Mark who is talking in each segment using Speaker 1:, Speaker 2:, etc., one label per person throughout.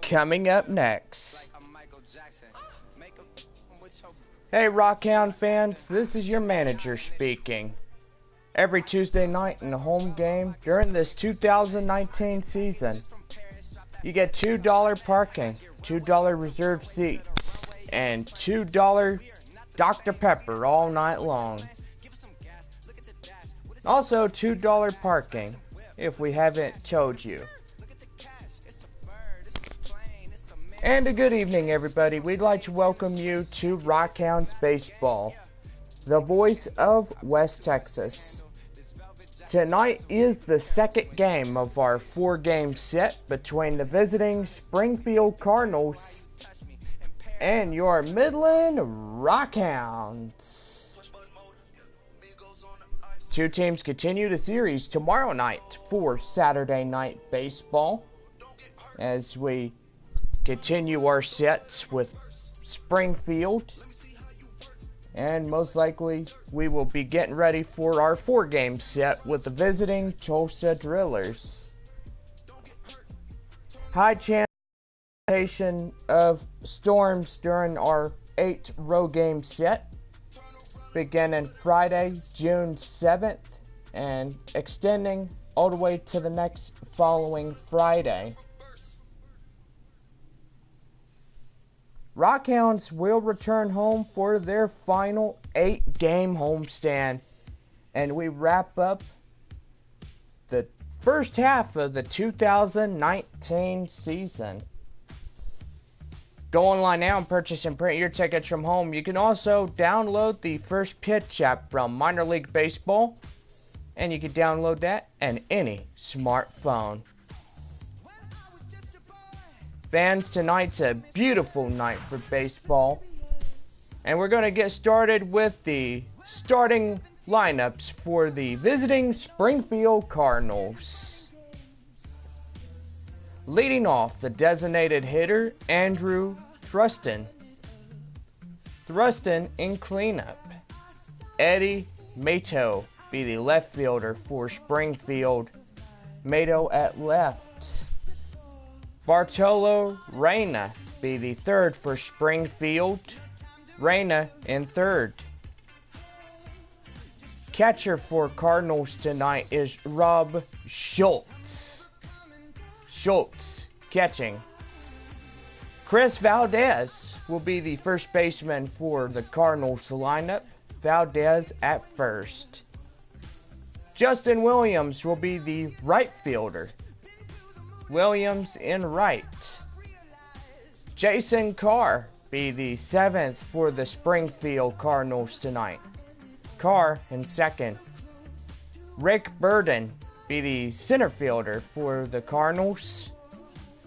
Speaker 1: Coming up next. Hey Rockhound fans, this is your manager speaking. Every Tuesday night in the home game during this 2019 season, you get $2 parking, $2 reserved seats, and $2 Dr. Pepper all night long. Also $2 parking, if we haven't told you. And a good evening, everybody. We'd like to welcome you to Rockhounds Baseball, the voice of West Texas. Tonight is the second game of our 4-game set between the visiting Springfield Cardinals and your Midland Rockhounds. Two teams continue the series tomorrow night for Saturday Night Baseball as we continue our sets with Springfield, and most likely we will be getting ready for our 4-game set with the visiting Tulsa Drillers. High chance of storms during our 8-row game set beginning Friday, June 7th and extending all the way to the next following Friday. Rockhounds will return home for their final 8-game homestand, and we wrap up the first half of the 2019 season. Go online now and purchase and print your tickets from home. You can also download the First Pitch app from Minor League Baseball, and you can download that on any smartphone. Fans, tonight's a beautiful night for baseball, and we're going to get started with the starting lineups for the visiting Springfield Cardinals. Leading off, the designated hitter, Andrew Thruston. Thruston in cleanup. Eddie Mato be the left fielder for Springfield. Mato at left. Bartolo Reyna be the third for Springfield. Reyna in third. Catcher for Cardinals tonight is Rob Schultz. Schultz catching. Chris Valdez will be the first baseman for the Cardinals lineup. Valdez at first. Justin Williams will be the right fielder. Williams in right. Jason Carr be the 7th for the Springfield Cardinals tonight. Carr in second. Rick Burden be the center fielder for the Cardinals.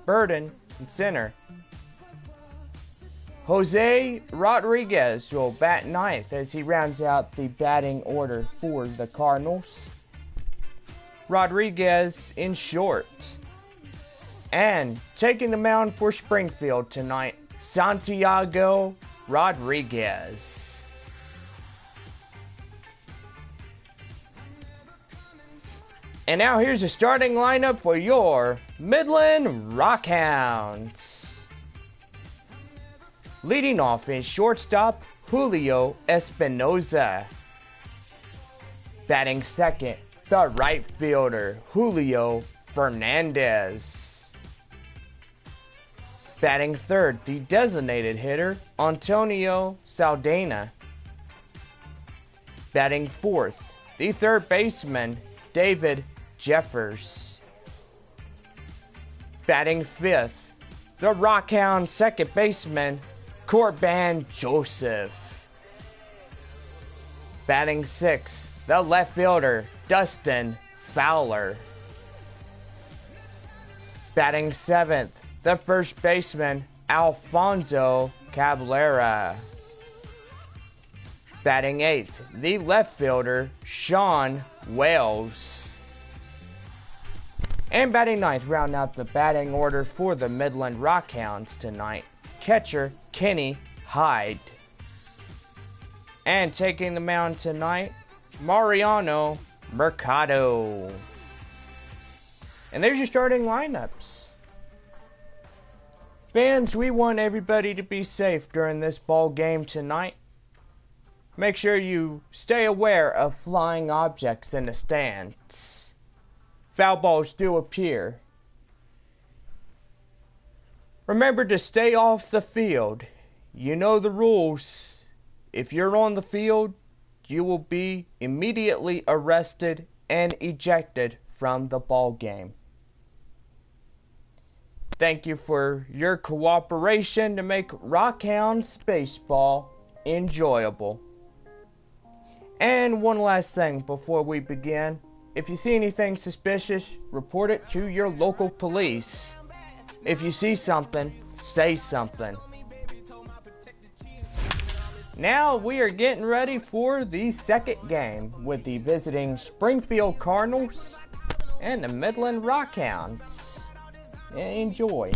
Speaker 1: Burden in center. Jose Rodriguez will bat ninth as he rounds out the batting order for the Cardinals. Rodriguez in short. And taking the mound for Springfield tonight, Santiago Rodriguez. And now here's the starting lineup for your Midland Rockhounds. Leading off in shortstop, Julio Espinoza. Batting second, the right fielder, Julio Fernandez. Batting third, the designated hitter, Antonio Saldana. Batting fourth, the third baseman, David Jeffers. Batting fifth, the Rockhound second baseman, Corbin Joseph. Batting sixth, the left fielder, Dustin Fowler. Batting seventh, the first baseman, Alfonso Cabrera. Batting eighth, the left fielder, Sean Wells. And batting ninth, round out the batting order for the Midland Rockhounds tonight, catcher Kenny Hyde. And taking the mound tonight, Mariano Mercado. And there's your starting lineups. Fans, we want everybody to be safe during this ball game tonight. Make sure you stay aware of flying objects in the stands. Foul balls do appear. Remember to stay off the field. You know the rules. If you're on the field, you will be immediately arrested and ejected from the ball game. Thank you for your cooperation to make Rockhounds baseball enjoyable. And one last thing before we begin. If you see anything suspicious, report it to your local police. If you see something, say something. Now we are getting ready for the second game with the visiting Springfield Cardinals and the Midland Rockhounds. Enjoy.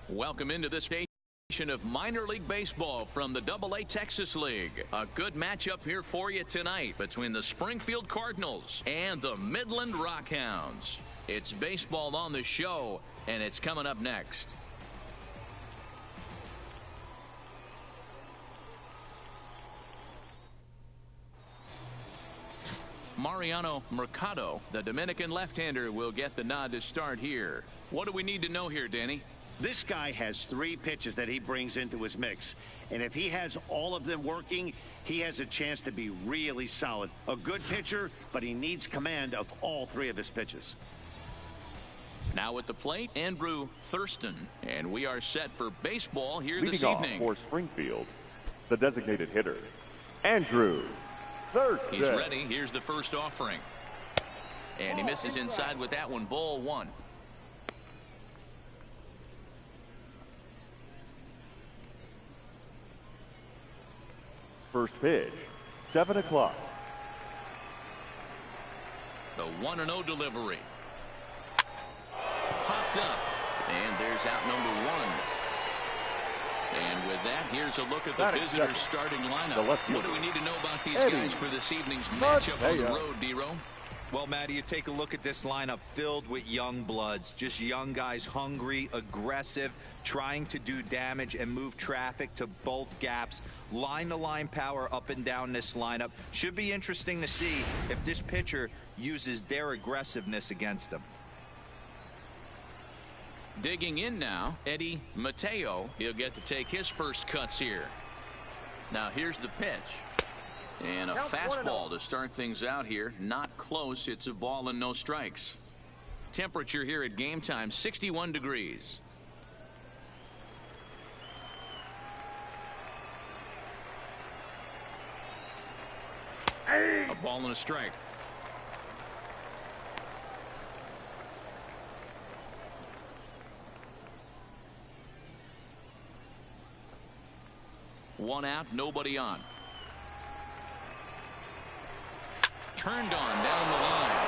Speaker 2: Welcome into this station of minor league baseball from the AA Texas League. A good matchup here for you tonight between the Springfield Cardinals and the Midland Rockhounds. It's baseball on the show, and it's coming up next. Mariano Mercado, the Dominican left-hander, will get the nod to start here. What do we need to know here, Danny?
Speaker 3: This guy has 3 pitches that he brings into his mix, and if he has all of them working, he has a chance to be really solid. A good pitcher, but he needs command of all 3 of his pitches.
Speaker 2: Now at the plate, Andrew Thurston, and we are set for baseball here this
Speaker 4: Leading
Speaker 2: evening.
Speaker 4: off for Springfield, the designated hitter, Andrew Thurston.
Speaker 2: He's ready. Here's the first offering, and he misses inside with that one. Ball 1.
Speaker 4: First pitch, 7 o'clock.
Speaker 2: The 1-0 delivery. Popped up, and there's out number 1. And with that, here's a look at the visitors' starting lineup. What do we need to know about these guys for this evening's matchup on the road, D-Row?
Speaker 5: Well, Matty, you take a look at this lineup filled with young bloods, just young guys, hungry, aggressive, trying to do damage and move traffic to both gaps. Line-to-line power up and down this lineup. Should be interesting to see if this pitcher uses their aggressiveness against them.
Speaker 2: Digging in now, Eddie Mateo. He'll get to take his first cuts here. Now here's the pitch. And a fastball to start things out here. Not close. It's a ball and no strikes. Temperature here at game time, 61 degrees. A ball and a strike. One out, nobody on. Turned on down the line,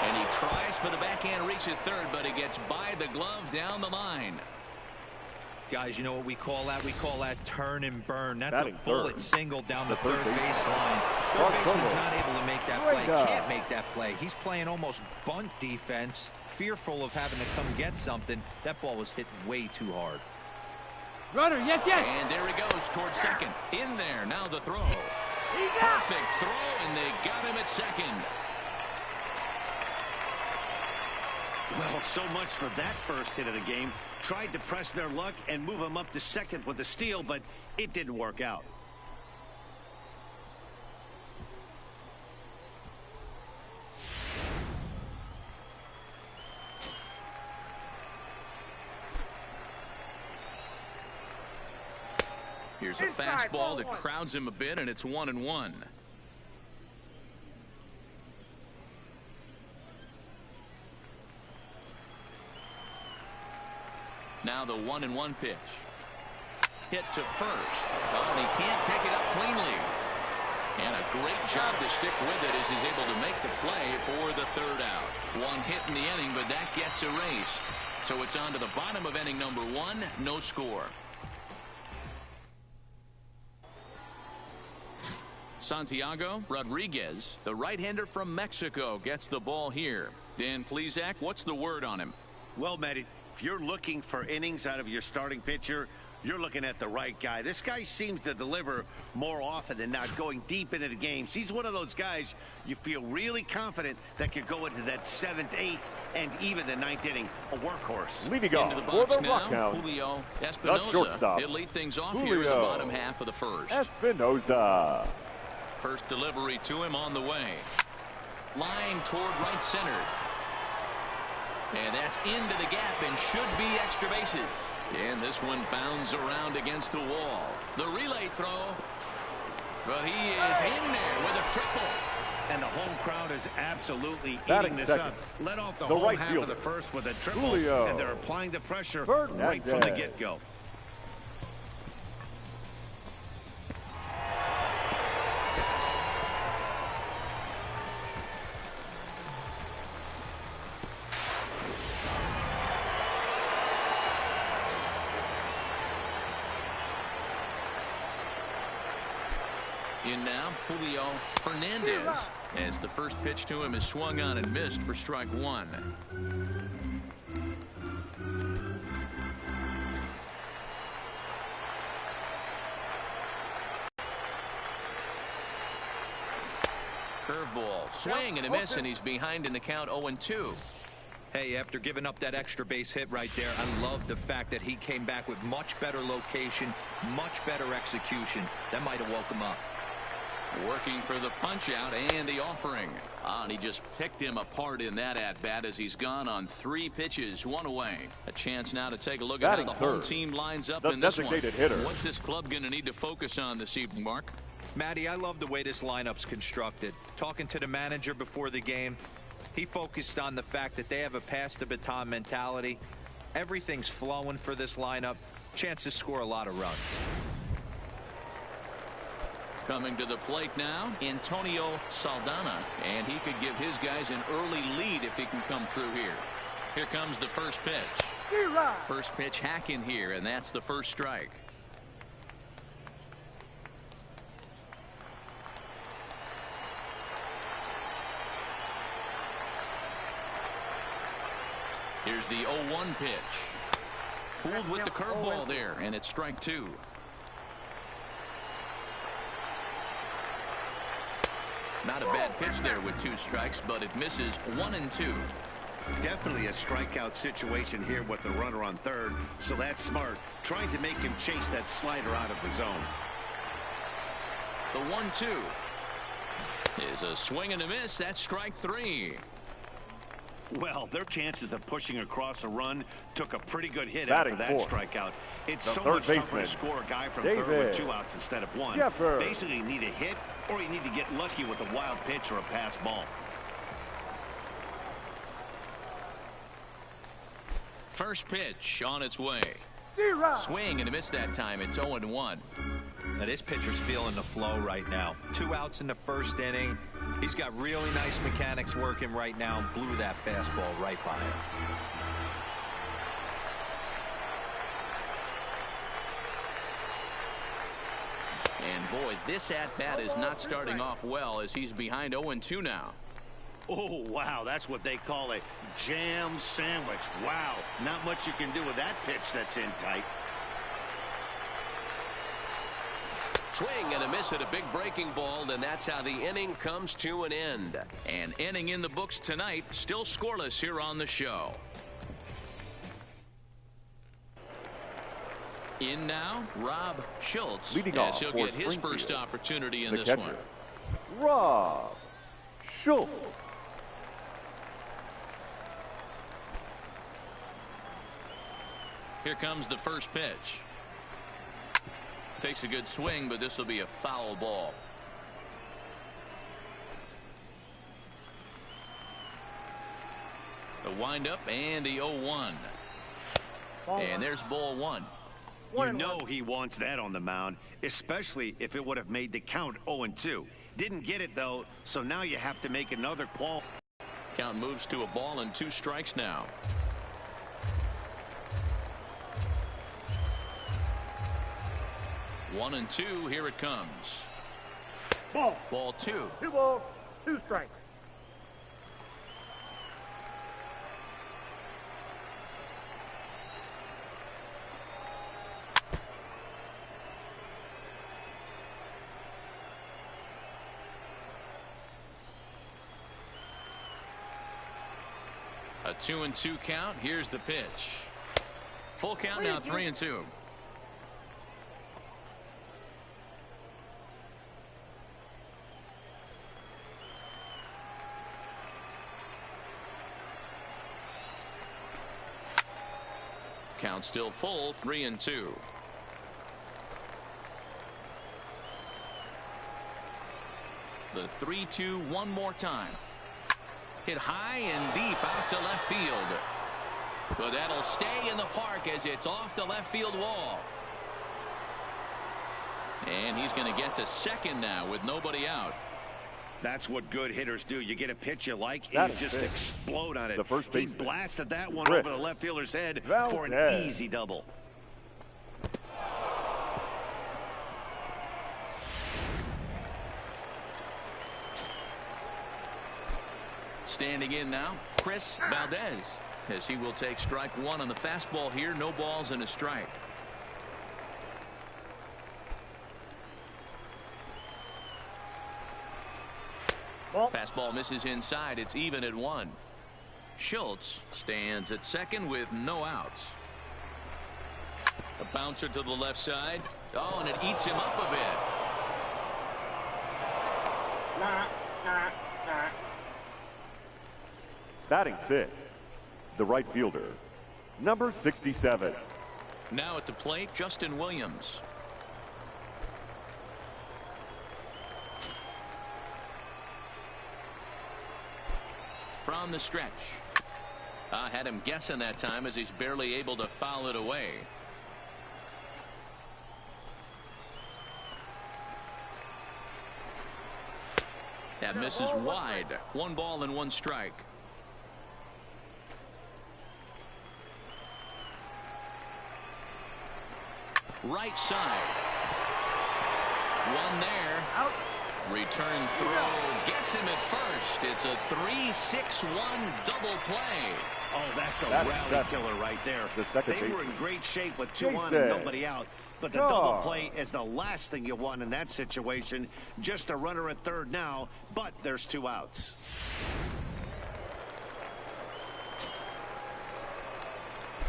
Speaker 2: and he tries for the backhand reach at third, but he gets by the glove down the line.
Speaker 5: Guys, you know what we call that? We call that turn and burn. That's
Speaker 4: Batting
Speaker 5: a bullet
Speaker 4: third.
Speaker 5: single down the third baseline. Third baseman's not able to make that play. Can't make that play. He's playing almost bunt defense, fearful of having to come get something. That ball was hit way too hard.
Speaker 6: Runner, yes, yes.
Speaker 2: And there he goes towards second. In there, now the throw. Perfect throw, and they got him at second.
Speaker 3: Well, so much for that first hit of the game. Tried to press their luck and move him up to second with a steal, but it didn't work out.
Speaker 2: Here's a fastball that crowds him a bit, and it's 1-1. Now the 1-1 pitch. Hit to first. Oh, and he can't pick it up cleanly. And a great job to stick with it as he's able to make the play for the third out. One hit in the inning, but that gets erased. So it's on to the bottom of inning number 1. No score. Santiago Rodriguez, the right-hander from Mexico, gets the ball here. Dan Plesac, what's the word on him?
Speaker 3: Well, Matt, if you're looking for innings out of your starting pitcher, you're looking at the right guy. This guy seems to deliver more often than not, going deep into the games. He's one of those guys you feel really confident that could go into that 7th, 8th, and even the 9th inning, a workhorse.
Speaker 4: Leading
Speaker 2: Into
Speaker 4: off
Speaker 2: the
Speaker 4: for
Speaker 2: box
Speaker 4: the
Speaker 2: now,
Speaker 4: Rockhounds,
Speaker 2: Julio
Speaker 4: the
Speaker 2: Espinosa.
Speaker 4: shortstop.
Speaker 2: He'll lead things off
Speaker 4: Julio
Speaker 2: here in the bottom half of the first.
Speaker 4: Espinosa.
Speaker 2: First delivery to him on the way. Line toward right center. And that's into the gap and should be extra bases. And this one bounds around against the wall. The relay throw. But he is in there with a triple.
Speaker 3: And the home crowd is absolutely
Speaker 4: Batting
Speaker 3: eating this
Speaker 4: second.
Speaker 3: up. Let off the
Speaker 4: The
Speaker 3: whole
Speaker 4: right
Speaker 3: half
Speaker 4: fielder,
Speaker 3: of the first with a triple.
Speaker 4: Julio
Speaker 3: And they're applying the pressure
Speaker 4: Fernandez.
Speaker 3: right from the get-go.
Speaker 2: In now, Julio Fernandez, as the first pitch to him is swung on and missed for strike one. Curveball, swing and a miss, and he's behind in the count 0-2.
Speaker 5: Hey, after giving up that extra base hit right there, I love the fact that he came back with much better location, much better execution. That might have woke him up.
Speaker 2: Working for the punch out and the offering. And he just picked him apart in that at-bat as he's gone on 3 pitches, 1 away. A chance now to take a look at how the home team lines up in this one.
Speaker 4: Hitter.
Speaker 2: What's this club going to need to focus on this evening, Mark?
Speaker 5: Matty, I love the way this lineup's constructed. Talking to the manager before the game, he focused on the fact that they have a pass-the-baton mentality. Everything's flowing for this lineup. Chance to score a lot of runs.
Speaker 2: Coming to the plate now, Antonio Saldana, and he could give his guys an early lead if he can come through here. Here comes the first pitch. First pitch hack in here, and that's the first strike. Here's the 0-1 pitch. Fooled with the curveball there, and it's strike 2. Not a bad pitch there with 2 strikes, but it misses 1 and 2.
Speaker 3: Definitely a strikeout situation here with the runner on third, so that's smart. Trying to make him chase that slider out of the zone.
Speaker 2: The 1-2 is a swing and a miss. That's strike 3.
Speaker 3: Well, their chances of pushing across a run took a pretty good hit
Speaker 4: Batting
Speaker 3: after that
Speaker 4: fourth.
Speaker 3: strikeout. It's
Speaker 4: The
Speaker 3: so
Speaker 4: third
Speaker 3: much tougher
Speaker 4: baseman,
Speaker 3: to score a guy from
Speaker 4: David
Speaker 3: third with 2 outs instead of 1.
Speaker 4: Jeffers.
Speaker 3: Basically, you need a hit or you need to get lucky with a wild pitch or a pass ball.
Speaker 2: First pitch on its way. Swing and a miss that time. It's 0-1.
Speaker 5: Now this pitcher's feeling the flow right now. 2 outs in the first inning. He's got really nice mechanics working right now and blew that fastball right by him.
Speaker 2: And boy, this at-bat is not starting off well as he's behind 0-2 now.
Speaker 3: Oh, wow, that's what they call a jam sandwich. Wow, not much you can do with that pitch that's in tight.
Speaker 7: Swing and a miss at a big breaking ball, and that's how the inning comes to an end.
Speaker 2: An inning in the books tonight, still scoreless here on the show. In now, Rob Schultz,
Speaker 4: Leading
Speaker 2: as
Speaker 4: off
Speaker 2: he'll
Speaker 4: for
Speaker 2: get his
Speaker 4: Springfield,
Speaker 2: first opportunity in
Speaker 4: the
Speaker 2: this
Speaker 4: catcher,
Speaker 2: one.
Speaker 4: Rob Schultz.
Speaker 2: Here comes the first pitch. Takes a good swing, but this will be a foul ball. The windup and the 0-1. And there's ball 1.
Speaker 3: You know he wants that on the mound, especially if it would have made the count 0-2. Didn't get it, though, so now you have to make another call.
Speaker 2: Count moves to a ball and 2 strikes now. One and 2, here it comes. Ball 2.
Speaker 4: 2 balls, 2 strikes.
Speaker 2: A 2-2 count. Here's the pitch. Full count now, 3-2. Count still full, 3-2. The 3-2 one more time. Hit high and deep out to left field. But that'll stay in the park as it's off the left field wall. And he's going to get to second now with nobody out.
Speaker 3: That's what good hitters do. You get a pitch you like, and you just explode on it.
Speaker 4: The first
Speaker 3: He
Speaker 4: baseman,
Speaker 3: blasted that one over the left fielder's head for an
Speaker 4: Valdez.
Speaker 3: easy double.
Speaker 2: Standing in now, Chris Valdez, as he will take strike 1 on the fastball here. No balls and a strike. Fastball misses inside. It's even at 1. Schultz stands at second with no outs. A bouncer to the left side. Oh, and it eats him up a bit.
Speaker 4: Batting 6th, the right fielder, number 67.
Speaker 2: Now at the plate, Justin Williams. From the stretch. I had him guessing that time as he's barely able to foul it away. That misses wide. 1 ball and 1 strike. Right side. 1 there.
Speaker 4: Out.
Speaker 2: Return throw gets him at first. It's a 3-6-1 double play.
Speaker 3: Oh, that's a rally killer right there.
Speaker 4: The second
Speaker 3: they were in
Speaker 4: baseman,
Speaker 3: great shape with 2 on
Speaker 4: Jason.
Speaker 3: and nobody out. But the double play is the last thing you want in that situation. Just a runner at third now, but there's 2 outs.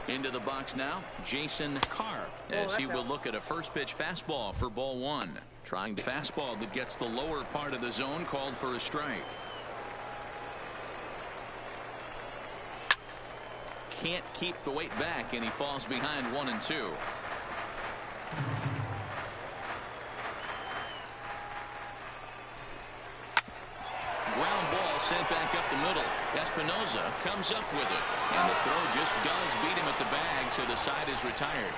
Speaker 2: Into the box now, Jason Carr, as he will look at a first pitch fastball for ball 1. Trying to fastball that gets the lower part of the zone, called for a strike. Can't keep the weight back, and he falls behind 1 and 2. Ground ball sent back up the middle. Espinoza comes up with it, and the throw just does beat him at the bag, so the side is retired.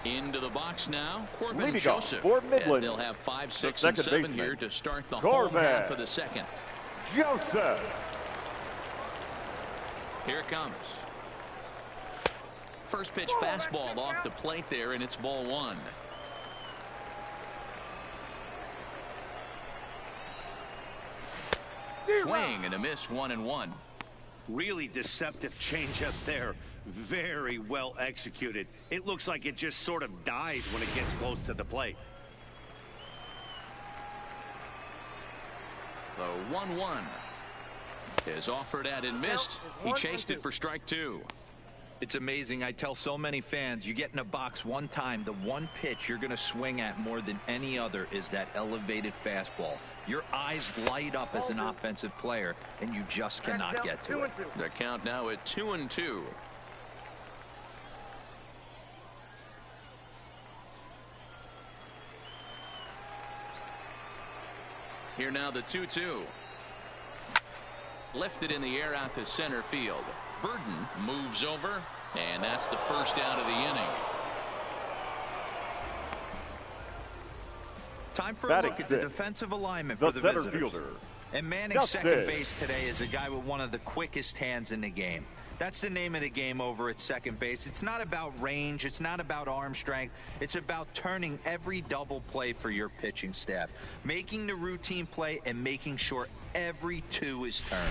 Speaker 2: Into the box now, Corbin
Speaker 4: Leading
Speaker 2: Joseph,
Speaker 4: off for
Speaker 2: as
Speaker 4: Midland,
Speaker 2: they'll have 5, 6,
Speaker 4: the
Speaker 2: and
Speaker 4: second
Speaker 2: 7
Speaker 4: baseman,
Speaker 2: here to start the
Speaker 4: Corbin
Speaker 2: home half of the second.
Speaker 4: Joseph.
Speaker 2: Here it comes. First pitch fastball off the plate there, and it's ball 1. Swing and a miss, 1 and 1.
Speaker 3: Really deceptive changeup there. Very well executed. It looks like it just sort of dies when it gets close to the plate.
Speaker 2: The 1-1 is offered at and missed. He chased it for strike 2.
Speaker 5: It's amazing. I tell so many fans, you get in a box one time, the one pitch you're going to swing at more than any other is that elevated fastball. Your eyes light up as an offensive player, and you just cannot get to it.
Speaker 2: The count now at 2-2. Here now the 2-2. Lifted in the air out to center field. Burden moves over, and that's the first out of the inning.
Speaker 5: Time for a
Speaker 4: Batting
Speaker 5: look at the
Speaker 4: six.
Speaker 5: defensive alignment
Speaker 4: The
Speaker 5: for the
Speaker 4: center
Speaker 5: visitors.
Speaker 4: fielder.
Speaker 5: And manning second base today is a guy with one of the quickest hands in the game. That's the name of the game over at second base. It's not about range. It's not about arm strength. It's about turning every double play for your pitching staff, making the routine play and making sure every two is turned.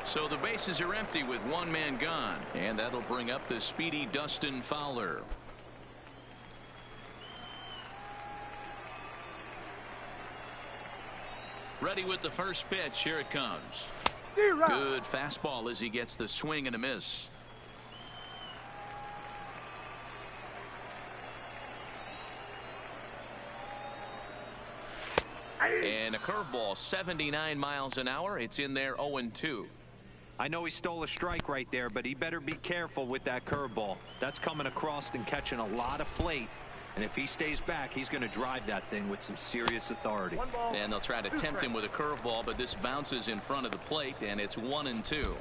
Speaker 2: So the bases are empty with one man gone, and that'll bring up the speedy Dustin Fowler. Ready with the first pitch. Here it comes. Good fastball as he gets the swing and a miss. And a curveball, 79 miles an hour. It's in there 0-2.
Speaker 5: I know he stole a strike right there, but he better be careful with that curveball. That's coming across and catching a lot of plate. And if he stays back, he's going to drive that thing with some serious authority.
Speaker 2: And they'll try to tempt him with a curveball, but this bounces in front of the plate, and it's 1-2.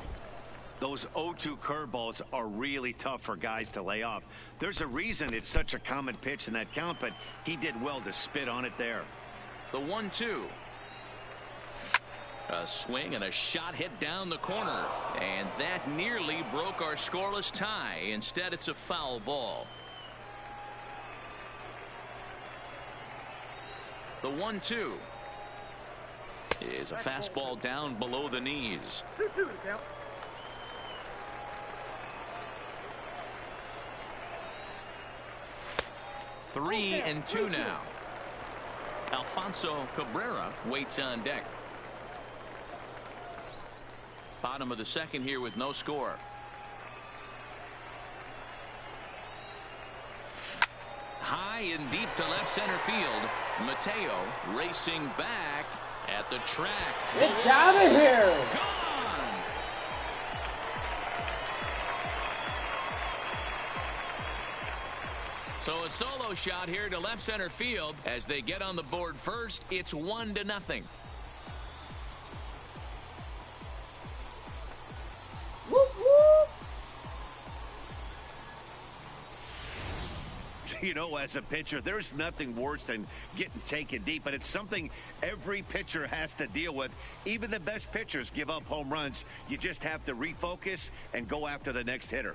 Speaker 3: Those 0-2 curveballs are really tough for guys to lay off. There's a reason it's such a common pitch in that count, but he did well to spit on it there.
Speaker 2: The 1-2. A swing and a shot hit down the corner, and that nearly broke our scoreless tie. Instead, it's a foul ball. The 1-2 is a fastball down below the knees. 3-2 now. Alfonso Cabrera waits on deck. Bottom of the second here with no score. High and deep to left center field. Mateo racing back at the track.
Speaker 1: Get out of here!
Speaker 2: Gone! So a solo shot here to left center field. As they get on the board first, it's 1-0.
Speaker 3: You know, as a pitcher, there's nothing worse than getting taken deep, but it's something every pitcher has to deal with. Even the best pitchers give up home runs. You just have to refocus and go after the next hitter.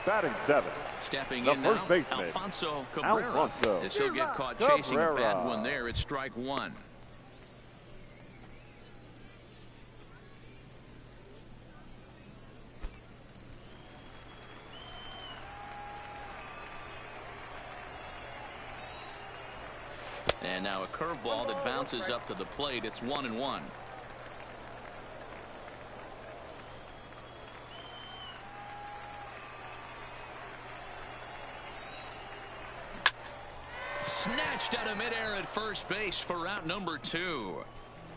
Speaker 4: Batting 7.
Speaker 2: Stepping
Speaker 4: The
Speaker 2: in
Speaker 4: first
Speaker 2: now,
Speaker 4: baseman,
Speaker 2: Alfonso Cabrera.
Speaker 4: Alfonso
Speaker 2: As he'll get caught
Speaker 4: Cabrera.
Speaker 2: chasing a bad one there, it's strike one. And now a curveball that bounces up to the plate. It's 1-1. Snatched out of midair at first base for out number 2.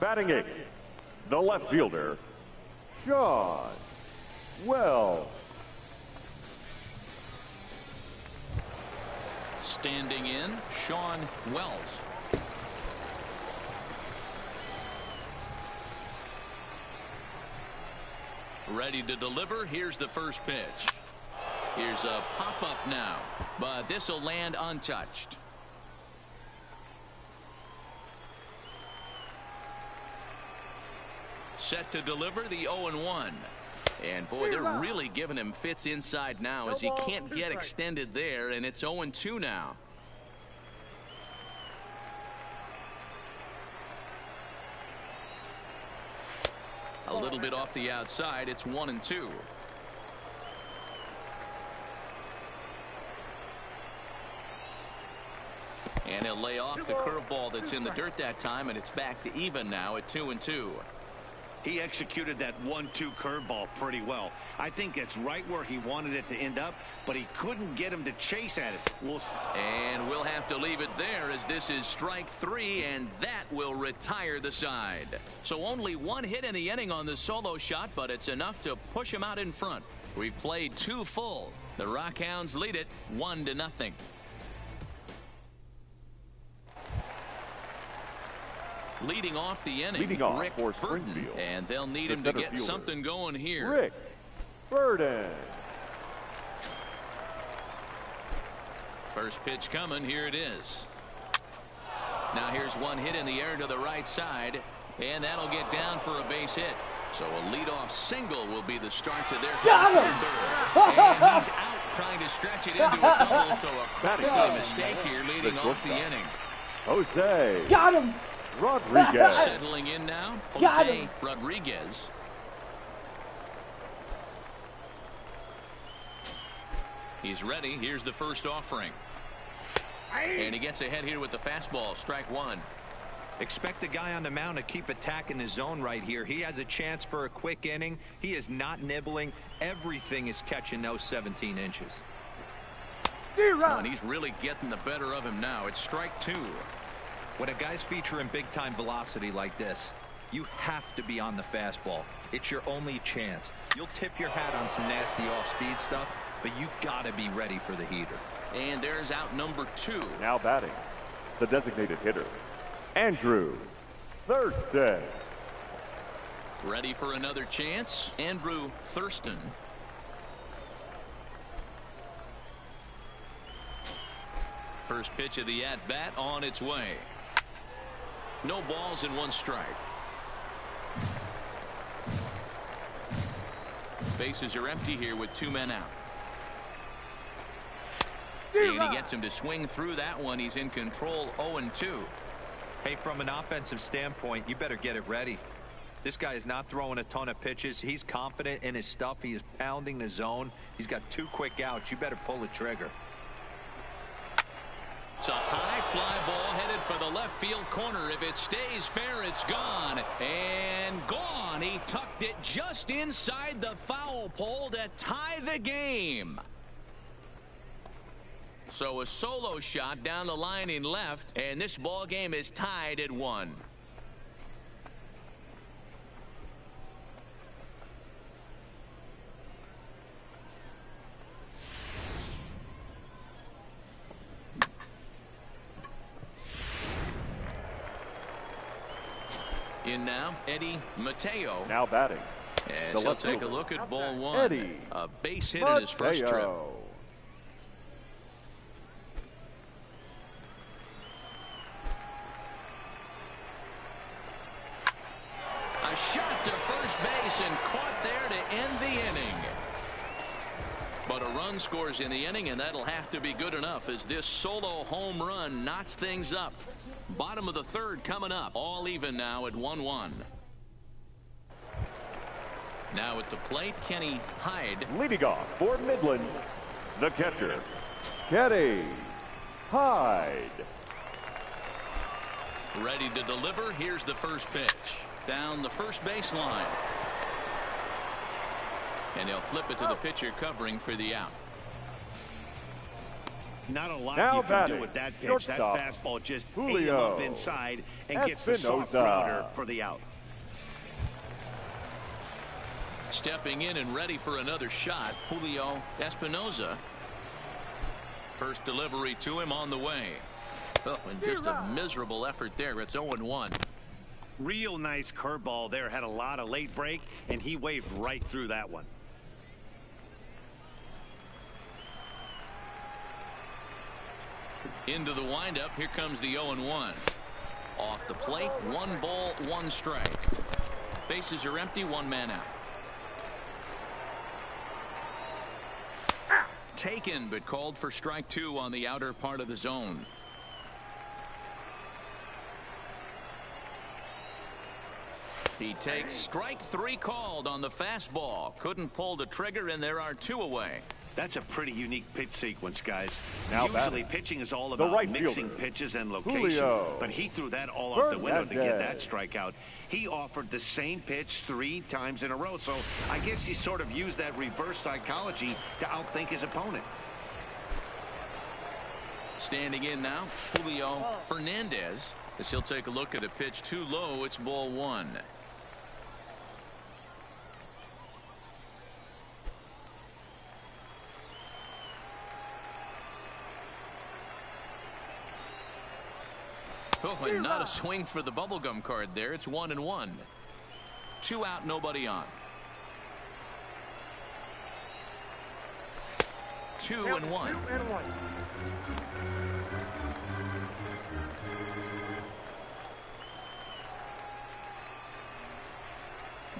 Speaker 4: Batting 8. The left fielder, Sean Wells.
Speaker 2: Standing in, Sean Wells. Ready to deliver. Here's the first pitch. Here's a pop-up now, but this will land untouched. Set to deliver the 0-1. And boy, they're really giving him fits inside now as he can't get extended there, and it's 0-2 now. A little bit off the outside. It's 1-2. And he'll lay off the curveball that's in the dirt that time, and it's back to even now at 2-2.
Speaker 3: He executed that 1-2 curveball pretty well. I think it's right where he wanted it to end up, but he couldn't get him to chase at it.
Speaker 2: And we'll have to leave it there as this is strike 3, and that will retire the side. So only one hit in the inning on the solo shot, but it's enough to push him out in front. We've played 2 full. The Rockhounds lead it 1-0. Leading off the inning,
Speaker 4: Leading off
Speaker 2: Rick
Speaker 4: for
Speaker 2: Burton,
Speaker 4: Springfield.
Speaker 2: and they'll need
Speaker 4: The
Speaker 2: him to
Speaker 4: center
Speaker 2: get
Speaker 4: fielder,
Speaker 2: something going here.
Speaker 4: Rick Burden.
Speaker 2: First pitch coming. Here it is. Now here's one hit in the air to the right side, and that'll get down for a base hit. So a leadoff single will be the start to their third. And he's out trying to stretch it into a double, so a costly mistake here leading off the inning.
Speaker 4: Jose.
Speaker 1: Got him.
Speaker 4: Rodriguez.
Speaker 2: Settling in now, Jose Rodriguez. He's ready. Here's the first offering. And he gets ahead here with the fastball. Strike one.
Speaker 5: Expect the guy on the mound to keep attacking the zone right here. He has a chance for a quick inning. He is not nibbling. Everything is catching those 17 inches.
Speaker 2: Oh, and he's really getting the better of him now. It's strike two.
Speaker 5: When a guy's featuring big-time velocity like this, you have to be on the fastball. It's your only chance. You'll tip your hat on some nasty off-speed stuff, but you got to be ready for the heater.
Speaker 2: And there's out number two.
Speaker 4: Now batting, the designated hitter, Andrew Thurston.
Speaker 2: Ready for another chance, Andrew Thurston. First pitch of the at-bat on its way. No balls and one strike. Bases are empty here with two men out. And he gets him to swing through that one. He's in control, 0-2.
Speaker 5: Hey, from an offensive standpoint, you better get it ready. This guy is not throwing a ton of pitches. He's confident in his stuff. He is pounding the zone. He's got two quick outs. You better pull the trigger.
Speaker 2: It's a high fly ball headed for the left field corner. If it stays fair, it's gone. And gone. He tucked it just inside the foul pole to tie the game. So a solo shot down the line in left, and this ball game is tied at 1. In now, Eddie Mateo.
Speaker 4: Now batting.
Speaker 2: As he'll take a look at ball one.
Speaker 4: Eddie
Speaker 2: a base hit in his first trip. A shot to first base and caught there to end the inning. But a run scores in the inning, and that'll have to be good enough as this solo home run knocks things up. Bottom of the third coming up. All even now at 1-1. Now at the plate, Kenny Hyde.
Speaker 4: Leading off for Midland, the catcher, Kenny Hyde.
Speaker 2: Ready to deliver. Here's the first pitch. Down the first baseline. And he'll flip it to the pitcher covering for the out.
Speaker 3: Not a lot
Speaker 4: now
Speaker 3: you can do with that pitch.
Speaker 4: Shortstop,
Speaker 3: that fastball just
Speaker 4: Julio
Speaker 3: ate him up inside and gets the soft grounder for the out.
Speaker 2: Stepping in and ready for another shot, Julio Espinoza. First delivery to him on the way. Oh, and just a miserable effort there. It's 0-1.
Speaker 3: Real nice curveball there. Had a lot of late break, and he waved right through that one.
Speaker 2: Into the windup. Here comes the 0-1. Off the plate. 1 ball, 1 strike. Bases are empty. 1 man out. Taken, but called for strike 2 on the outer part of the zone. He takes strike 3 called on the fastball. Couldn't pull the trigger, and there are 2 away.
Speaker 3: That's a pretty unique pitch sequence, guys.
Speaker 4: Now
Speaker 3: usually pitching is all about mixing pitches and location,
Speaker 4: Julio
Speaker 3: but he threw that all out the window to get that strikeout. He offered the same pitch 3 times in a row, so I guess he sort of used that reverse psychology to outthink his opponent.
Speaker 2: Standing in now, Julio Fernandez, as he'll take a look at a pitch too low. It's ball 1. Oh, and not a swing for the bubblegum card there. It's 1-1. 2 out, nobody on. 2-1.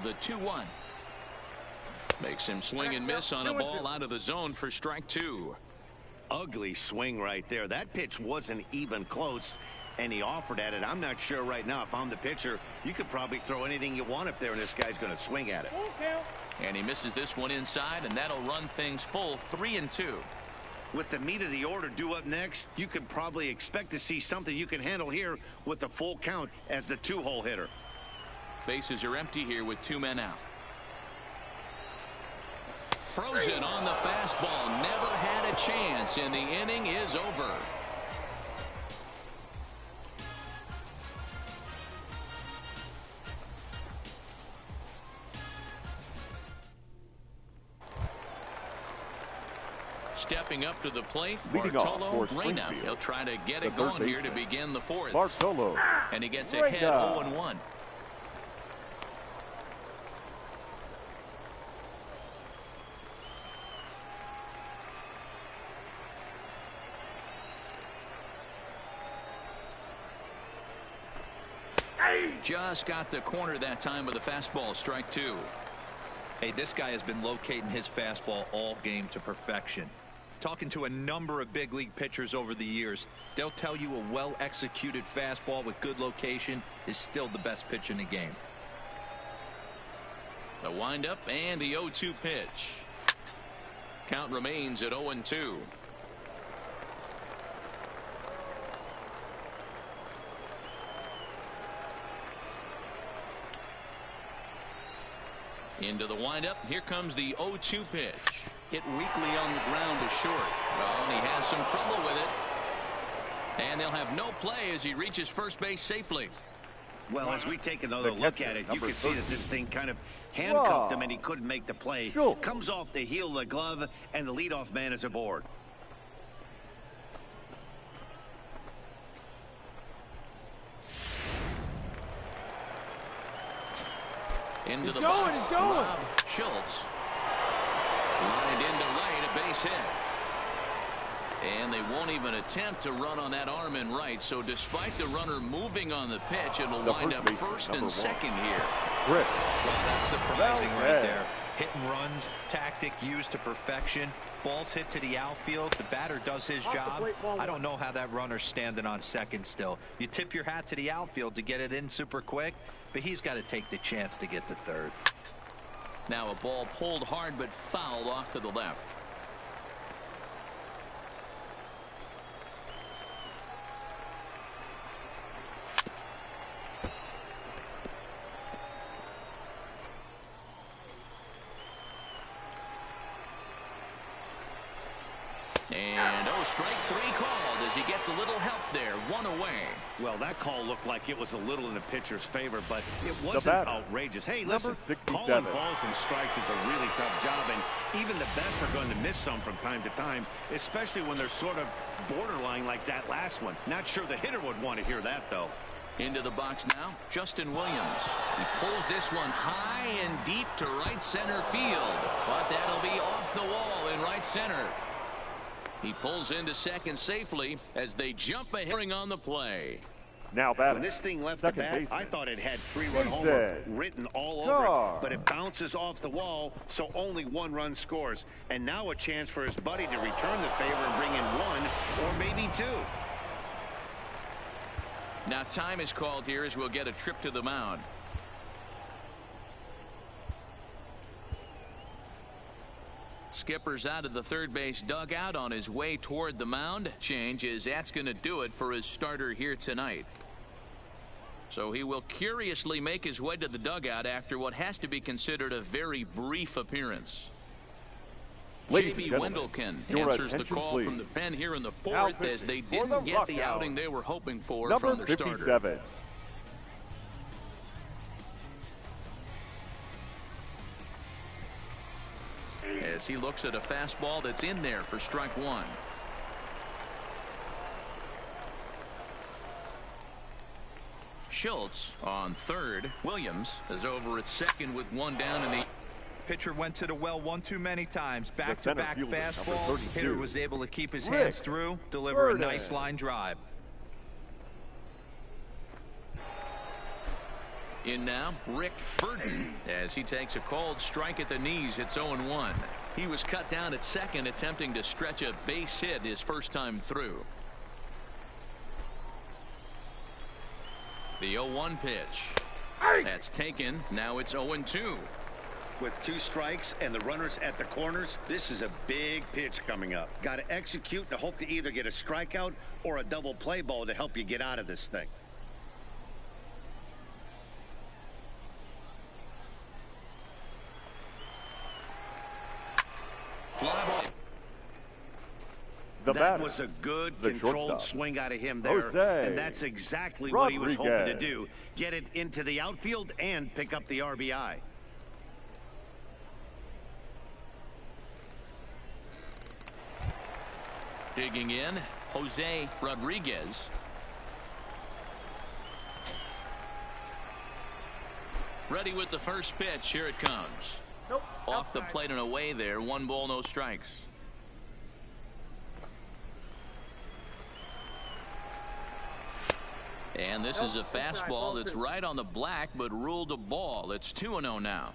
Speaker 2: The 2-1. Makes him swing and miss on a ball out of the zone for strike 2.
Speaker 3: Ugly swing right there. That pitch wasn't even close, and he offered at it. I'm not sure right now, if I'm the pitcher, you could probably throw anything you want up there, and this guy's going to swing at it.
Speaker 2: And he misses this one inside, and that'll run things full 3-2.
Speaker 3: With the meat of the order due up next, you could probably expect to see something you can handle here with the full count as the 2-hole hitter.
Speaker 2: Bases are empty here with 2 men out. Frozen on the fastball. Never had a chance, and the inning is over. Stepping up to the plate, Bartolo Reyna. He'll try to get it going here to begin the 4th.
Speaker 4: Bartolo.
Speaker 2: And he gets ahead 0-1. Just got the corner that time with a fastball, strike 2.
Speaker 5: Hey, this guy has been locating his fastball all game to perfection. Talking to a number of big league pitchers over the years, they'll tell you a well-executed fastball with good location is still the best pitch in the game.
Speaker 2: The windup and the 0-2 pitch. Count remains at 0-2. Into the windup. Here comes the 0-2 pitch. Hit weakly on the ground to short. Oh, and he has some trouble with it. And they'll have no play as he reaches first base safely.
Speaker 3: Well, as we take another look at it, you can see that this thing kind of handcuffed him and he couldn't make the play. Comes off the heel of the glove, and the leadoff man is aboard.
Speaker 2: Into the box, Rob Schultz. Lined into right, a base hit. And they won't even attempt to run on that arm in right. So despite the runner moving on the pitch, it'll wind up first and second here.
Speaker 5: Well, that's surprising right there. Hit and runs, tactic used to perfection. Balls hit to the outfield. The batter does his job. I don't know how that runner's standing on second still. You tip your hat to the outfield to get it in super quick, but he's got to take the chance to get to third.
Speaker 2: Now a ball pulled hard but fouled off to the left. And strike 3 called as he gets a little help there. 1 away.
Speaker 3: Well, that call looked like it was a little in the pitcher's favor, but it wasn't outrageous. Hey, listen, calling balls and strikes is a really tough job, and even the best are going to miss some from time to time, especially when they're sort of borderline like that last one. Not sure the hitter would want to hear that, though.
Speaker 2: Into the box now, Justin Williams. He pulls this one high and deep to right center field, but that'll be off the wall in right center. He pulls into second safely as they jump ahead on the play.
Speaker 4: Now batting.
Speaker 3: When this thing left the bat, I thought it had 3-run homer written all over it, but it bounces off the wall, so only 1 run scores. And now a chance for his buddy to return the favor and bring in 1 or maybe 2.
Speaker 2: Now time is called here as we'll get a trip to the mound. Skipper's out of the third base dugout on his way toward the mound. Change is that's going to do it for his starter here tonight. So he will curiously make his way to the dugout after what has to be considered a very brief appearance. J.B. Wendelken answers the call from the pen here in the 4th as they didn't get the outing they were hoping for from their starter. As he looks at a fastball that's in there for strike 1. Schultz on third. Williams is over at second with 1 down in the
Speaker 5: Pitcher went to the well one too many times.
Speaker 4: center
Speaker 5: Back-to-back
Speaker 4: fielder, number
Speaker 5: fastballs.
Speaker 4: 32.
Speaker 5: Hitter was able to keep his
Speaker 4: Rick
Speaker 5: hands through, deliver a
Speaker 4: Burden.
Speaker 5: nice line drive.
Speaker 2: In now, Rick Burden, as he takes a cold strike at the knees. It's 0-1. He was cut down at second, attempting to stretch a base hit his first time through. The 0-1 pitch. That's taken. Now it's 0-2.
Speaker 3: With 2 strikes and the runners at the corners, this is a big pitch coming up. Got to execute to hope to either get a strikeout or a double play ball to help you get out of this thing.
Speaker 2: Fly ball.
Speaker 3: That was a good controlled swing out of him there.
Speaker 4: Jose
Speaker 3: And that's exactly what he was hoping to
Speaker 4: Rodriguez.
Speaker 3: do. Get it into the outfield and pick up the RBI.
Speaker 2: Digging in, Jose Rodriguez. Ready with the first pitch. Here it comes. Off the plate and away there. 1 ball, no strikes. And this is a fastball that's right on the black, but ruled a ball. It's 2-0 now.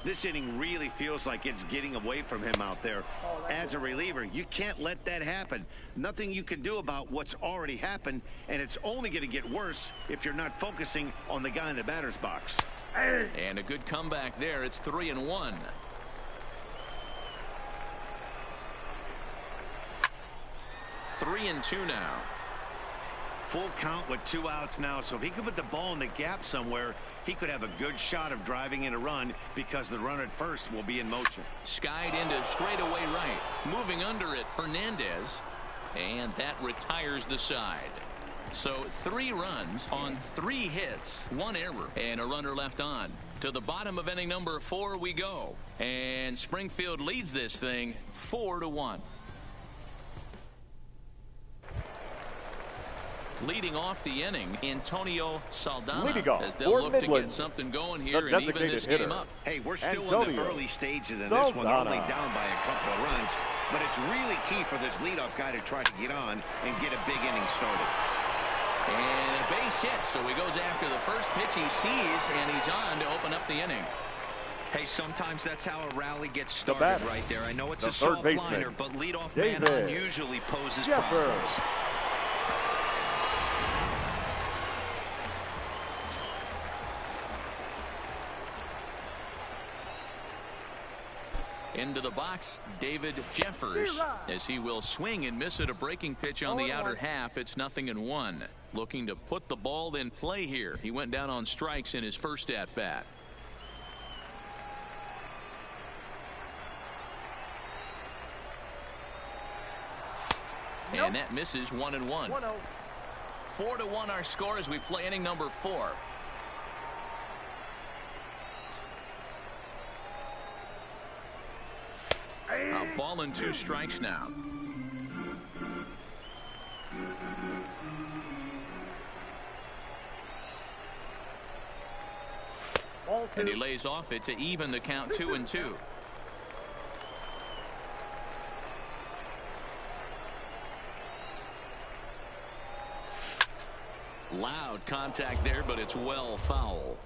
Speaker 3: This inning really feels like it's getting away from him out there. As a reliever, you can't let that happen. Nothing you can do about what's already happened, and it's only going to get worse if you're not focusing on the guy in the batter's box.
Speaker 2: And a good comeback there. It's 3-1. Three and 2 now.
Speaker 3: Full count with 2 outs now, so if he could put the ball in the gap somewhere, he could have a good shot of driving in a run because the runner at first will be in motion.
Speaker 2: Skied into straightaway right. Moving under it, Fernandez. And that retires the side. So 3 runs on 3 hits, 1 error, and a runner left on. To the bottom of inning number 4 we go. And Springfield leads this thing 4-1. Leading off the inning, Antonio Saldana, as they'll look to get something going here and even this game up.
Speaker 3: Hey, we're still in the early stages in this one, only down by a couple of runs, but it's really key for this leadoff guy to try to get on and get a big inning started.
Speaker 2: And a base hit, so he goes after the first pitch he sees, and he's on to open up the inning.
Speaker 5: Hey, sometimes that's how a rally gets started right there. I know it's a soft liner, but leadoff man on usually poses problems.
Speaker 2: Into the box, David Jeffers, as he will swing and miss at a breaking pitch on the outer half. It's 0-1. Looking to put the ball in play here. He went down on strikes in his first at bat. And that misses. 1-1. 4-1 our score as we play inning number 4. A ball and 2 strikes now. And he lays off it to even the count 2-2. Loud contact there, but it's well foul.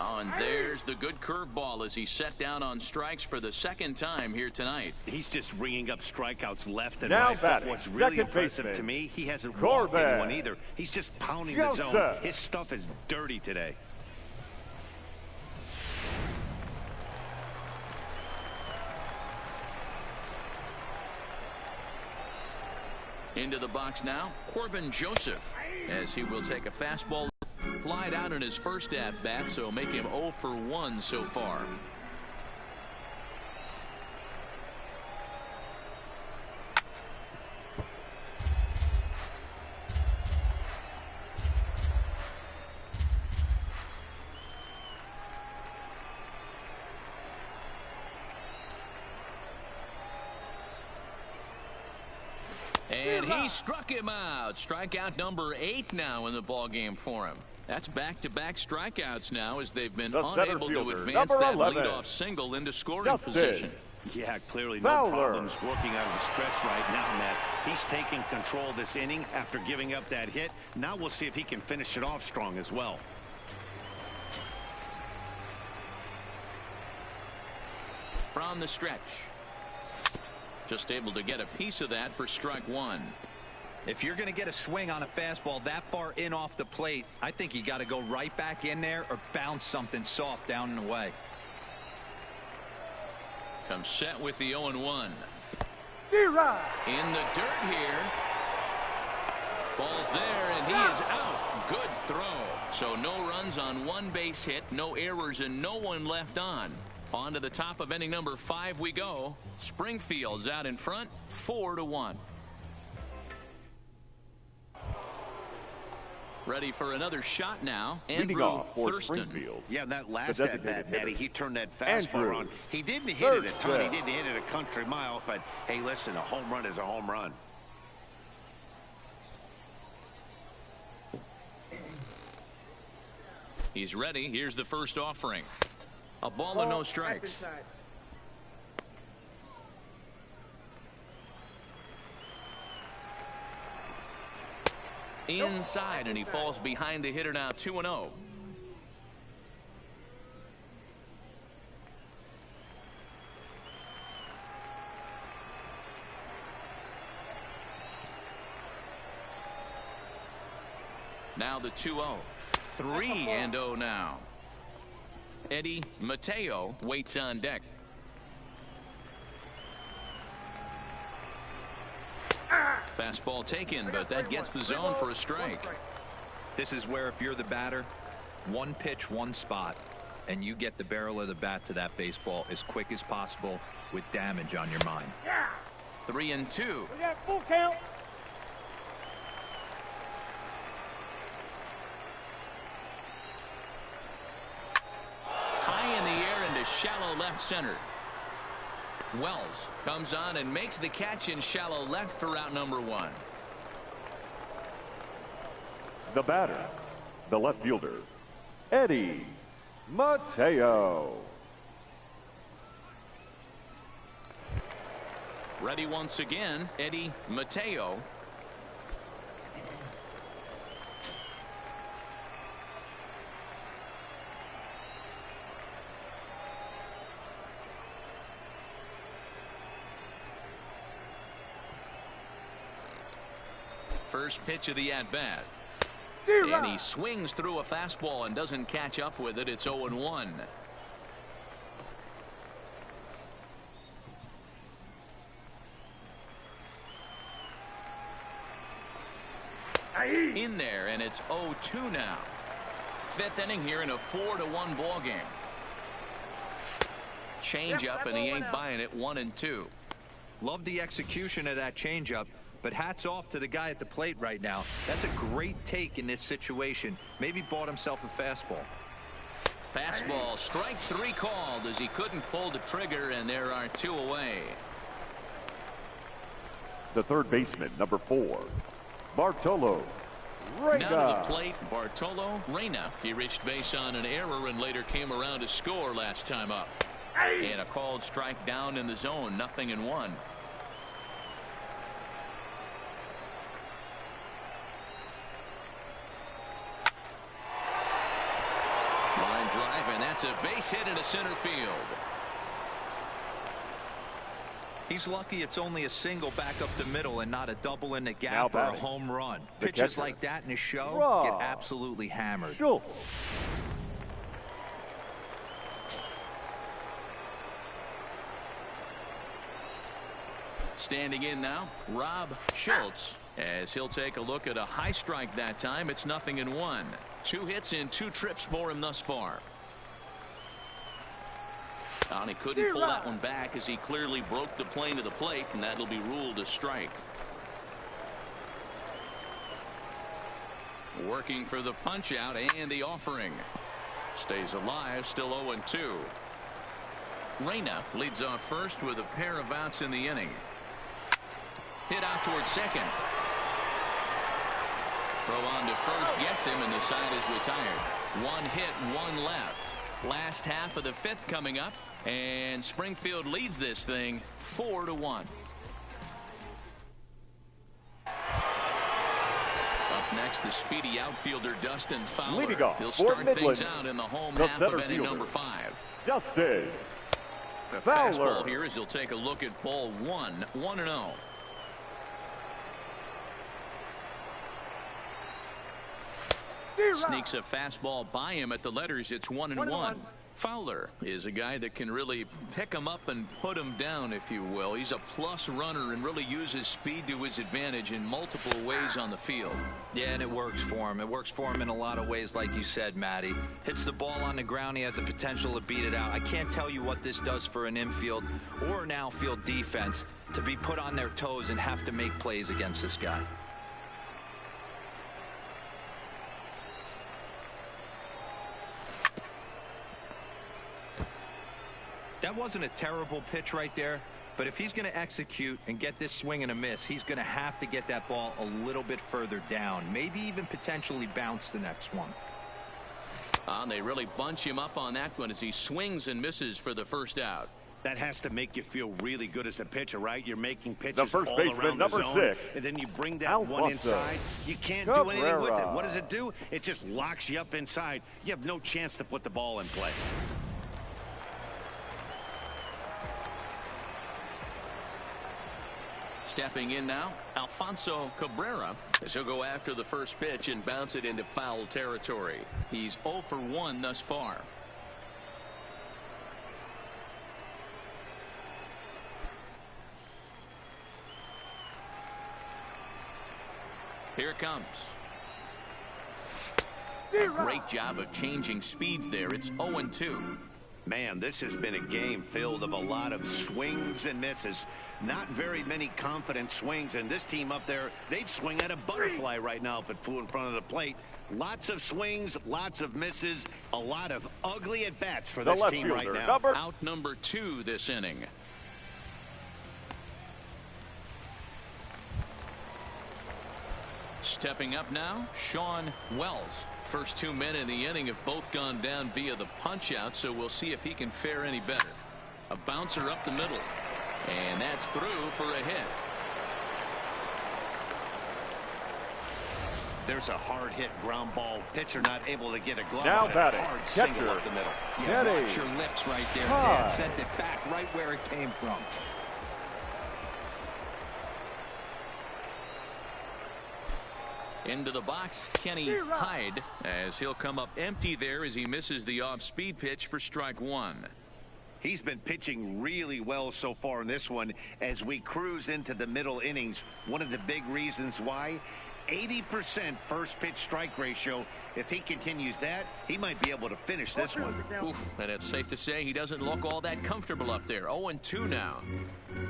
Speaker 2: Oh, and there's the good curveball as he set down on strikes for the second time here tonight.
Speaker 3: He's just ringing up strikeouts left and
Speaker 4: now
Speaker 3: right. But what's really impressive
Speaker 4: baseman,
Speaker 3: to me, he hasn't walked anyone either. He's just pounding the zone.
Speaker 4: Sir.
Speaker 3: His stuff is dirty today.
Speaker 2: Into the box now, Corbin Joseph, as he will take a fastball. Flied out in his first at bat, so make him 0 for 1 so far.
Speaker 7: out.
Speaker 2: He struck him out. Strikeout number 8 now in the ball game for him. That's back-to-back strikeouts now as they've been unable to advance that leadoff single into scoring position.
Speaker 3: Yeah, clearly no problems working out of the stretch right now, Matt. He's taking control of this inning after giving up that hit. Now we'll see if he can finish it off strong as well.
Speaker 2: From the stretch. Just able to get a piece of that for strike 1.
Speaker 5: If you're going to get a swing on a fastball that far in off the plate, I think you got to go right back in there or bounce something soft down and away.
Speaker 2: Comes set with the 0-1.
Speaker 6: D-Rod.
Speaker 2: In the dirt here. Ball's there, and he is out. Good throw. So no runs on 1 base hit, no errors, and no one left on. On to the top of inning number 5 we go. Springfield's out in front, 4-1. Ready for another shot now. Andrew Thurston.
Speaker 3: Yeah, that last at bat, Matty, he turned that fastball on. He didn't hit it a ton. He didn't hit it a country mile. But, hey, listen, a home run is a home run.
Speaker 2: He's ready. Here's the first offering. A ball and no strikes. Inside, and he falls behind the hitter now, 2-0. Now the 2-0. 3-0 now. Eddie Mateo waits on deck. Fastball taken, but that gets the zone for a strike.
Speaker 5: This is where if you're the batter, 1 pitch, 1 spot, and you get the barrel of the bat to that baseball as quick as possible with damage on your mind.
Speaker 2: 3-2.
Speaker 6: We got full count.
Speaker 2: High in the air into shallow left center. Wells comes on and makes the catch in shallow left for out number 1.
Speaker 4: The batter, the left fielder, Eddie Mateo.
Speaker 2: Ready once again, Eddie Mateo. First pitch of the at-bat. And he swings through a fastball and doesn't catch up with it. It's 0-1. In there, and it's 0-2 now. 5th inning here in a 4-1 ball game. Change up, and he ain't buying it. 1-2.
Speaker 5: Love the execution of that changeup. But hats off to the guy at the plate right now. That's a great take in this situation. Maybe bought himself a fastball.
Speaker 2: Fastball, strike 3 called as he couldn't pull the trigger, and there are 2 away.
Speaker 4: The third baseman, number 4, Bartolo Reyna.
Speaker 2: Now to the plate, Bartolo Reyna. He reached base on an error and later came around to score last time up. And a called strike down in the zone, 0-1. That's a base hit into center field.
Speaker 5: He's lucky it's only a single back up the middle and not a double in the gap or a home run. Pitches like that in a show get absolutely hammered.
Speaker 2: Standing in now, Rob Schultz, as he'll take a look at a high strike that time. It's 0-1. 2 hits in 2 trips for him thus far. And he couldn't pull that one back as he clearly broke the plane to the plate, and that'll be ruled a strike. Working for the punch out and the offering. Stays alive, still 0-2. Reyna leads off first with a pair of outs in the inning. Hit out towards second. Throw on to first gets him, and the side is retired. One hit, one left. Last half of the fifth coming up, and Springfield leads this thing 4-1. Up next, the speedy outfielder Dustin Fowler. He'll start things out in the home half of inning number 5.
Speaker 4: Dustin
Speaker 2: The
Speaker 4: Fowler.
Speaker 2: fastball here as he'll take a look at ball 1, 1-0. Sneaks a fastball by him at the letters. It's 1-1. Fowler is a guy that can really pick him up and put him down, if you will. He's a plus runner and really uses speed to his advantage in multiple ways on the field.
Speaker 5: Yeah, and it works for him. It works for him in a lot of ways, like you said, Matty. Hits the ball on the ground. He has the potential to beat it out. I can't tell you what this does for an infield or an outfield defense to be put on their toes and have to make plays against this guy. That wasn't a terrible pitch right there, but if he's going to execute and get this swing and a miss, he's going to have to get that ball a little bit further down, maybe even potentially bounce the next one.
Speaker 2: And they really bunch him up on that one as he swings and misses for the first out.
Speaker 3: That has to make you feel really good as a pitcher, right? You're making pitches
Speaker 4: first
Speaker 3: all
Speaker 4: baseman,
Speaker 3: around the
Speaker 4: number
Speaker 3: zone,
Speaker 4: 6.
Speaker 3: and then you bring that
Speaker 4: Alfonso
Speaker 3: one inside. You can't do anything with it.
Speaker 4: Cabrera.
Speaker 3: What does it do? It just locks you up inside. You have no chance to put the ball in play.
Speaker 2: Stepping in now, Alfonso Cabrera, as he'll go after the first pitch and bounce it into foul territory. He's 0 for 1 thus far. Here it comes. A great job of changing speeds there. It's 0-2.
Speaker 3: Man, this has been a game filled of a lot of swings and misses. Not very many confident swings, and this team up there, they'd swing at a butterfly right now if it flew in front of the plate. Lots of swings, lots of misses, a lot of ugly at-bats for this team right now.
Speaker 2: Out number 2 this inning. Stepping up now, Sean Wells. First 2 men in the inning have both gone down via the punch-out, so we'll see if he can fare any better. A bouncer up the middle, and that's through for a hit.
Speaker 3: There's a hard hit ground ball. Pitcher not able to get a glove.
Speaker 4: Now
Speaker 3: on
Speaker 4: batting,
Speaker 3: hard single up the middle.
Speaker 5: Yeah, watch your lips right there, Dan. Sent it back right where it came from.
Speaker 2: Into the box, Kenny Hyde, as he'll come up empty there as he misses the off-speed pitch for strike 1.
Speaker 3: He's been pitching really well so far in this one as we cruise into the middle innings. One of the big reasons why, 80% first pitch strike ratio. If he continues that, he might be able to finish this one.
Speaker 2: Oof, and it's safe to say he doesn't look all that comfortable up there. 0-2 now.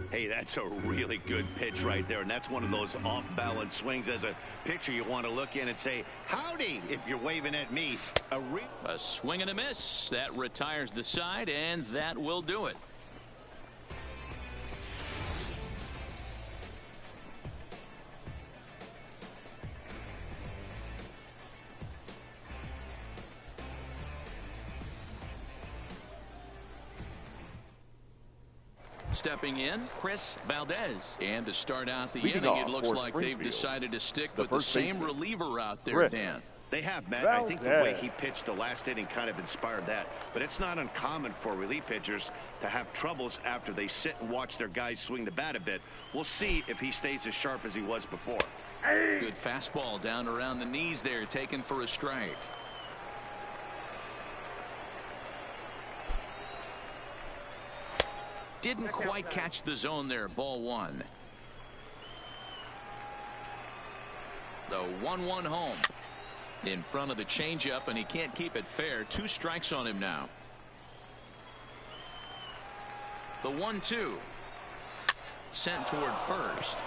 Speaker 3: Hey, that's a really good pitch right there, and that's one of those off-balance swings. As a pitcher, you want to look in and say, howdy, if you're waving at me.
Speaker 2: A swing and a miss. That retires the side, and that will do it. Stepping in, Chris Valdez. And to start out the inning, it looks like they've decided to stick with the same reliever out there, Dan.
Speaker 3: They have, Matt. I think the way he pitched the last inning kind of inspired that. But it's not uncommon for relief pitchers to have troubles after they sit and watch their guys swing the bat a bit. We'll see if he stays as sharp as he was before.
Speaker 2: Good fastball down around the knees there, taken for a strike. Didn't quite catch the zone there. Ball 1. The 1-1 home. In front of the changeup, and he can't keep it fair. 2 strikes on him now. The 1-2. Sent toward first.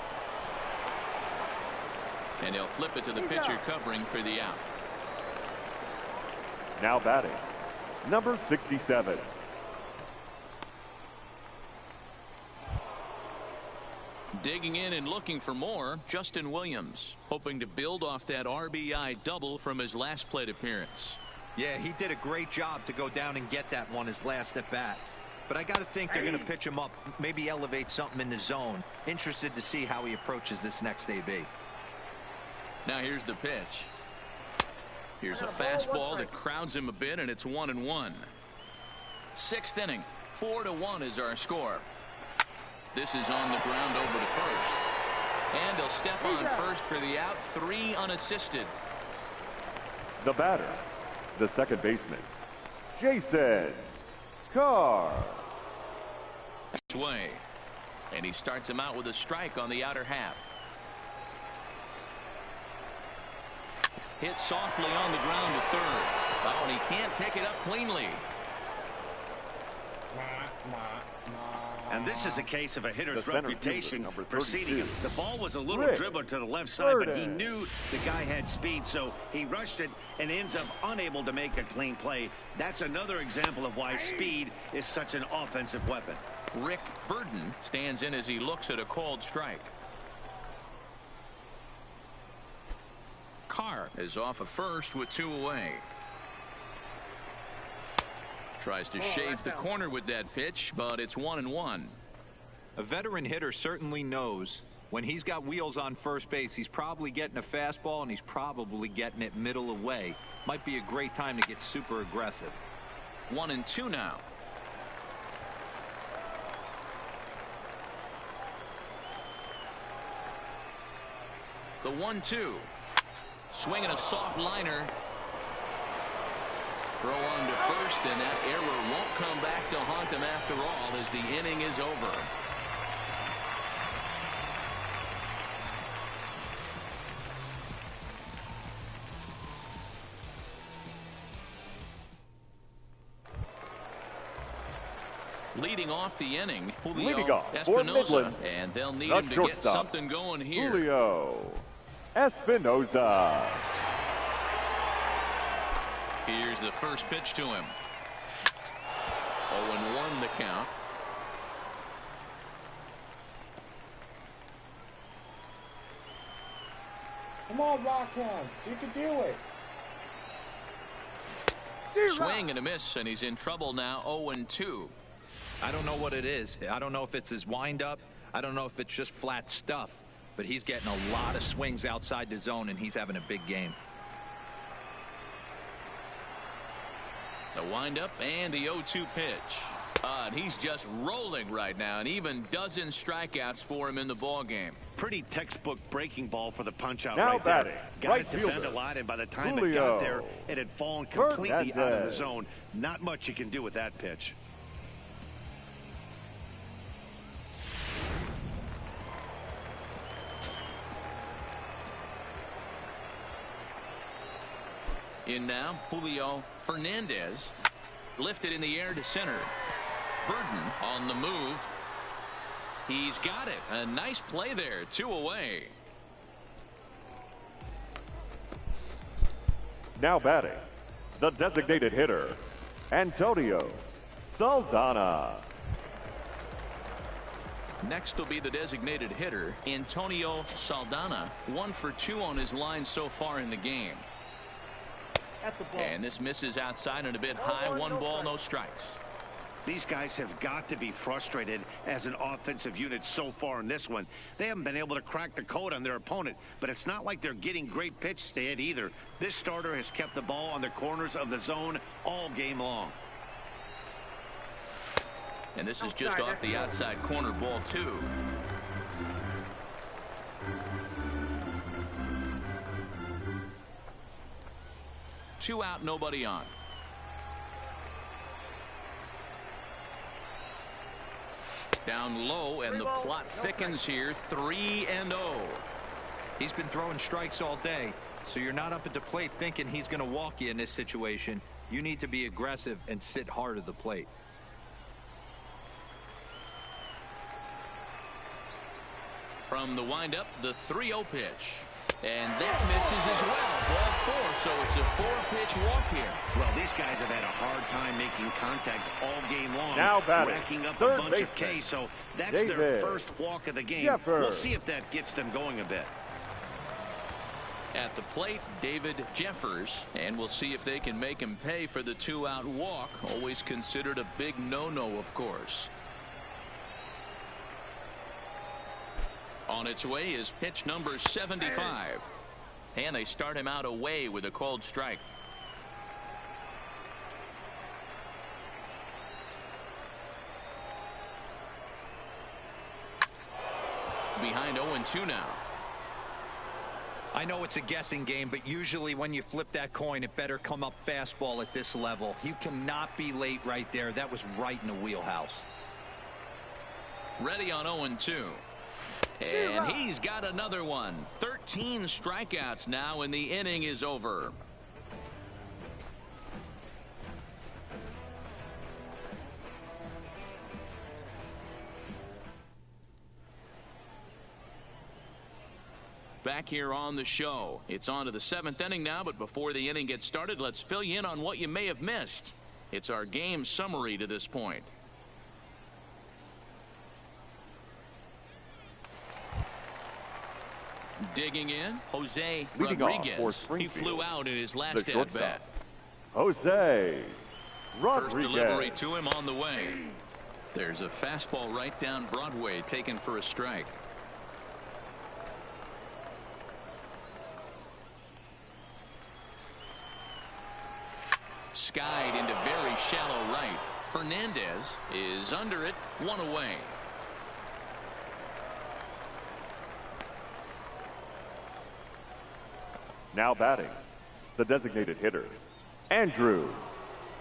Speaker 2: And he'll flip it to the pitcher covering for the out.
Speaker 4: Now batting, number 67.
Speaker 2: Digging in and looking for more, Justin Williams, hoping to build off that RBI double from his last plate appearance.
Speaker 5: Yeah, he did a great job to go down and get that one his last at bat. But I got to think they're going to pitch him up, maybe elevate something in the zone. Interested to see how he approaches this next AB.
Speaker 2: Now here's the pitch. Here's a fastball that crowds him a bit, and it's 1-1. Sixth inning, 4-1 is our score. This is on the ground over to first. And he'll step on first for the out, 3 unassisted.
Speaker 4: The batter, the second baseman, Jason Carr.
Speaker 2: Way. And he starts him out with a strike on the outer half. Hit softly on the ground to third. Oh, and he can't pick it up cleanly.
Speaker 3: And this is a case of a hitter's reputation preceding him. The ball was a little
Speaker 4: Rick
Speaker 3: dribbler to the left side, but he
Speaker 4: Burden.
Speaker 3: knew the guy had speed, so he rushed it and ends up unable to make a clean play. That's another example of why speed is such an offensive weapon.
Speaker 2: Rick Burden stands in as he looks at a called strike. Carr is off of first with 2 away. Tries to shave the corner with that pitch, but it's 1-1.
Speaker 5: A veteran hitter certainly knows when he's got wheels on first base, he's probably getting a fastball and he's probably getting it middle away. Might be a great time to get super aggressive.
Speaker 2: 1-2 now. The 1-2. Swinging a soft liner. Throw on to first, and that error won't come back to haunt him after all as the inning is over. Leading off the inning,
Speaker 4: Leading
Speaker 2: Julio
Speaker 4: off for
Speaker 2: Espinosa,
Speaker 4: Midland,
Speaker 2: and they'll need
Speaker 4: the
Speaker 2: him to get
Speaker 4: shortstop,
Speaker 2: something going here.
Speaker 4: Julio Espinosa.
Speaker 2: Here's the first pitch to him. 0-1 the count.
Speaker 1: Come on, Rockhounds. You can do it.
Speaker 2: Swing and a miss, and he's in trouble now. 0-2.
Speaker 5: I don't know what it is. I don't know if it's his windup. I don't know if it's just flat stuff. But he's getting a lot of swings outside the zone, and he's having a big game.
Speaker 2: The windup and the 0-2 pitch. And he's just rolling right now, and even dozen strikeouts for him in the ball game.
Speaker 3: Pretty textbook breaking ball for the punch out
Speaker 4: Now
Speaker 3: right
Speaker 4: batting,
Speaker 3: there. Got
Speaker 4: right
Speaker 3: it to bend
Speaker 4: fielder,
Speaker 3: a lot, and by the time
Speaker 4: Julio
Speaker 3: it got there, it had fallen completely out of the
Speaker 4: Hernandez.
Speaker 3: zone. Not much you can do with that pitch.
Speaker 2: In now, Julio Fernandez. Lifted in the air to center. Burden on the move. He's got it. A nice play there. 2 away.
Speaker 4: Now batting, the designated hitter, Antonio Saldana.
Speaker 2: Next will be the designated hitter, Antonio Saldana. 1 for 2 on his line so far in the game. And this misses outside and a bit high. 1 ball, no strikes.
Speaker 3: These guys have got to be frustrated as an offensive unit so far in this one. They haven't been able to crack the code on their opponent, but it's not like they're getting great pitches to hit either. This starter has kept the ball on the corners of the zone all game long.
Speaker 2: And this is just off the outside corner, ball 2. Two out, nobody on. Down low, and the plot thickens here. 3-0.
Speaker 5: He's been throwing strikes all day, so you're not up at the plate thinking he's going to walk you in this situation. You need to be aggressive and sit hard at the plate.
Speaker 2: From the windup, the 3-0 pitch. And that misses as well. Ball 4, so it's a 4-pitch walk here.
Speaker 3: Well, these guys have had a hard time making contact all game long.
Speaker 4: Now batting,
Speaker 3: racking up a
Speaker 4: third
Speaker 3: bunch of
Speaker 4: baseman,
Speaker 3: Ks, so that's their first walk of the game. We'll see if that gets them going a bit.
Speaker 2: At the plate, David Jeffers, and we'll see if they can make him pay for the 2-out walk. Always considered a big no-no, of course. On its way is pitch number 75. And they start him out away with a called strike. Behind 0-2 now.
Speaker 5: I know it's a guessing game, but usually when you flip that coin, it better come up fastball at this level. You cannot be late right there. That was right in the wheelhouse.
Speaker 2: Ready on 0-2. And he's got another one. 13 strikeouts now, and the inning is over. Back here on the show. It's on to the 7th inning now, but before the inning gets started, let's fill you in on what you may have missed. It's our game summary to this point. Digging in, Jose Rodriguez. He flew out in his last at-bat.
Speaker 4: Jose Rodriguez.
Speaker 2: First delivery to him on the way. There's a fastball right down Broadway taken for a strike. Skied into very shallow right. Fernandez is under it, 1 away.
Speaker 4: Now batting, the designated hitter, Andrew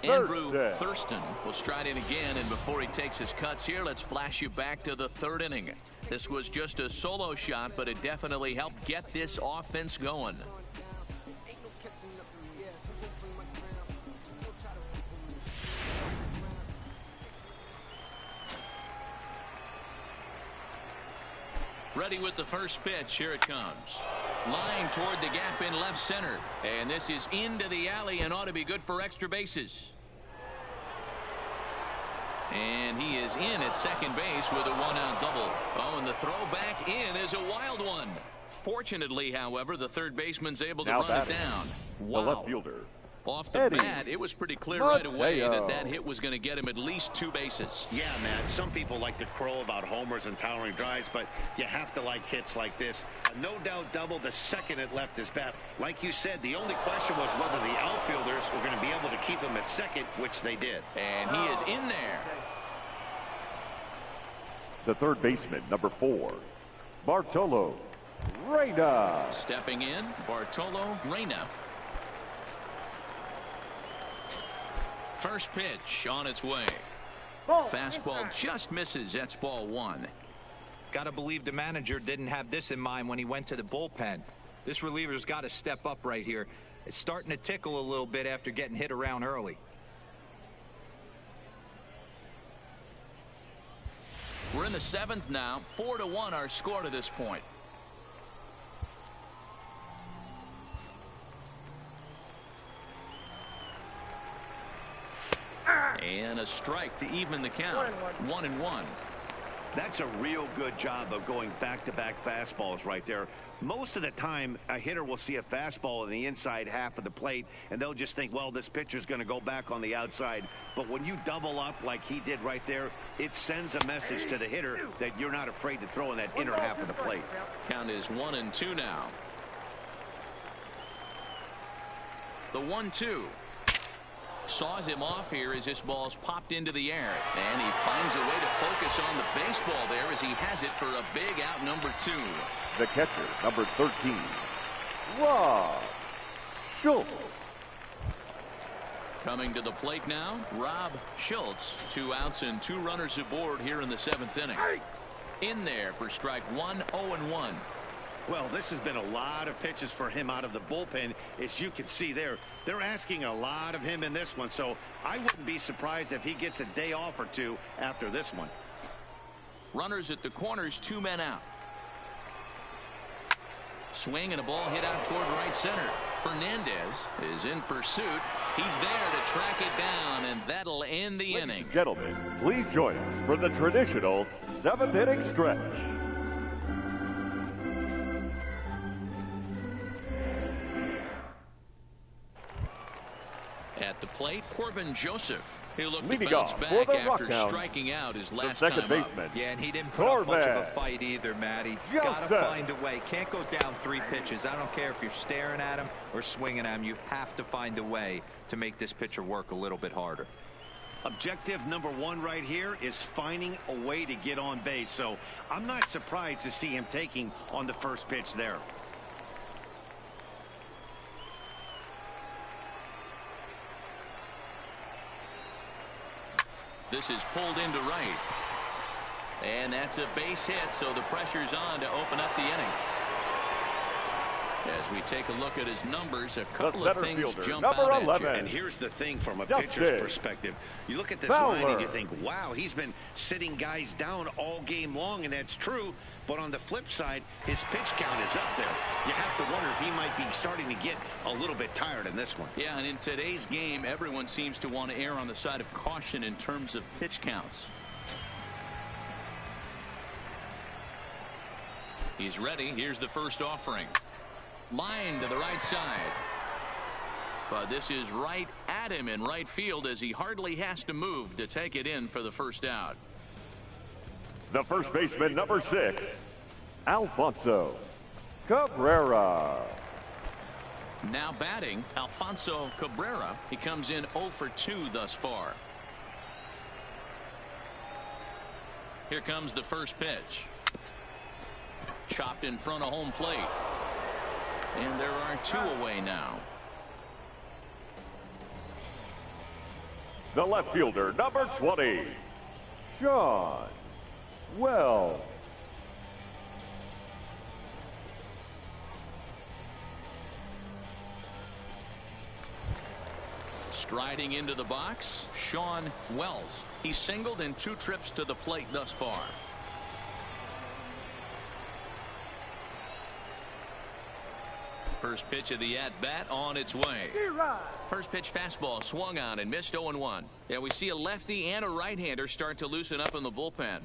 Speaker 2: Thurston will stride in again, and before he takes his cuts here, let's flash you back to the 3rd inning. This was just a solo shot, but it definitely helped get this offense going. Ready with the first pitch. Here it comes. Lying toward the gap in left center. And this is into the alley and ought to be good for extra bases. And he is in at second base with a 1-out double. Oh, and the throw back in is a wild one. Fortunately, however, the third baseman's able to run it down. Wow.
Speaker 4: The left fielder.
Speaker 2: Off the bat, it was pretty clear right away that hit was going to get him at least 2 bases.
Speaker 3: Yeah, Matt, some people like to crow about homers and towering drives, but you have to like hits like this. A no-doubt double the second it left his bat. Like you said, the only question was whether the outfielders were going to be able to keep him at second, which they did.
Speaker 2: And he is in there.
Speaker 4: The third baseman, number 4, Bartolo Reyna.
Speaker 2: Stepping in, Bartolo Reyna. First pitch on its way. Fastball just misses. That's ball 1.
Speaker 5: Gotta believe the manager didn't have this in mind when he went to the bullpen. This reliever's got to step up right here. It's starting to tickle a little bit after getting hit around early.
Speaker 2: We're in the 7th now. 4-1 our score to this point. And a strike to even the count. 1-1.
Speaker 3: That's a real good job of going back-to-back fastballs right there. Most of the time, a hitter will see a fastball in the inside half of the plate, and they'll just think, well, this pitcher's going to go back on the outside. But when you double up like he did right there, it sends a message to the hitter that you're not afraid to throw in that inner half of the plate.
Speaker 2: Count is 1-2 now. The 1-2. Saws him off here as this ball's popped into the air. And he finds a way to focus on the baseball there as he has it for a big out number 2.
Speaker 4: The catcher, number 13, Rob Schultz.
Speaker 2: Coming to the plate now, Rob Schultz. 2 outs and 2 runners aboard here in the 7th inning. In there for strike 1, 0-1.
Speaker 3: Well, this has been a lot of pitches for him out of the bullpen. As you can see there, they're asking a lot of him in this one. So I wouldn't be surprised if he gets a day off or 2 after this one.
Speaker 2: Runners at the corners, 2 men out. Swing and a ball hit out toward right center. Fernandez is in pursuit. He's there to track it down, and that'll end the inning.
Speaker 4: Gentlemen, please join us for the traditional 7th inning stretch.
Speaker 2: At the plate, Corbin Joseph. He'll look to
Speaker 4: Leading
Speaker 2: bounce
Speaker 4: off
Speaker 2: back
Speaker 4: for the
Speaker 2: after
Speaker 4: Rockhounds,
Speaker 2: striking out his last
Speaker 4: the second
Speaker 2: time
Speaker 4: baseman.
Speaker 2: up.
Speaker 5: Yeah, and he didn't put up much of a fight either, Matty. Got to
Speaker 4: Joseph.
Speaker 5: find a way. Can't go down 3 pitches. I don't care if you're staring at him or swinging at him. You have to find a way to make this pitcher work a little bit harder.
Speaker 3: Objective number 1 right here is finding a way to get on base. So I'm not surprised to see him taking on the first pitch there.
Speaker 2: This is pulled into right. And that's a base hit, so the pressure's on to open up the inning. As we take a look at his numbers, a couple of things
Speaker 4: fielder,
Speaker 2: jump
Speaker 4: number
Speaker 2: out
Speaker 4: 11.
Speaker 2: at you.
Speaker 3: And here's the thing from a
Speaker 4: Justin
Speaker 3: pitcher's perspective. You look at this
Speaker 4: Fowler.
Speaker 3: line and you think, wow, he's been sitting guys down all game long, and that's true. But on the flip side, his pitch count is up there. You have to wonder if he might be starting to get a little bit tired in this one.
Speaker 2: Yeah, and in today's game, everyone seems to want to err on the side of caution in terms of pitch counts. He's ready. Here's the first offering. Line to the right side. But this is right at him in right field as he hardly has to move to take it in for the first out.
Speaker 4: The first baseman, number 6, Alfonso Cabrera.
Speaker 2: Now batting, Alfonso Cabrera. He comes in 0 for 2 thus far. Here comes the first pitch. Chopped in front of home plate. And there are 2 away now.
Speaker 4: The left fielder, number 20, Sean Wells.
Speaker 2: Striding into the box, Sean Wells. He's singled in 2 trips to the plate thus far. First pitch of the at-bat on its way. First pitch fastball swung on and missed 0-1. Yeah, we see a lefty and a right-hander start to loosen up in the bullpen.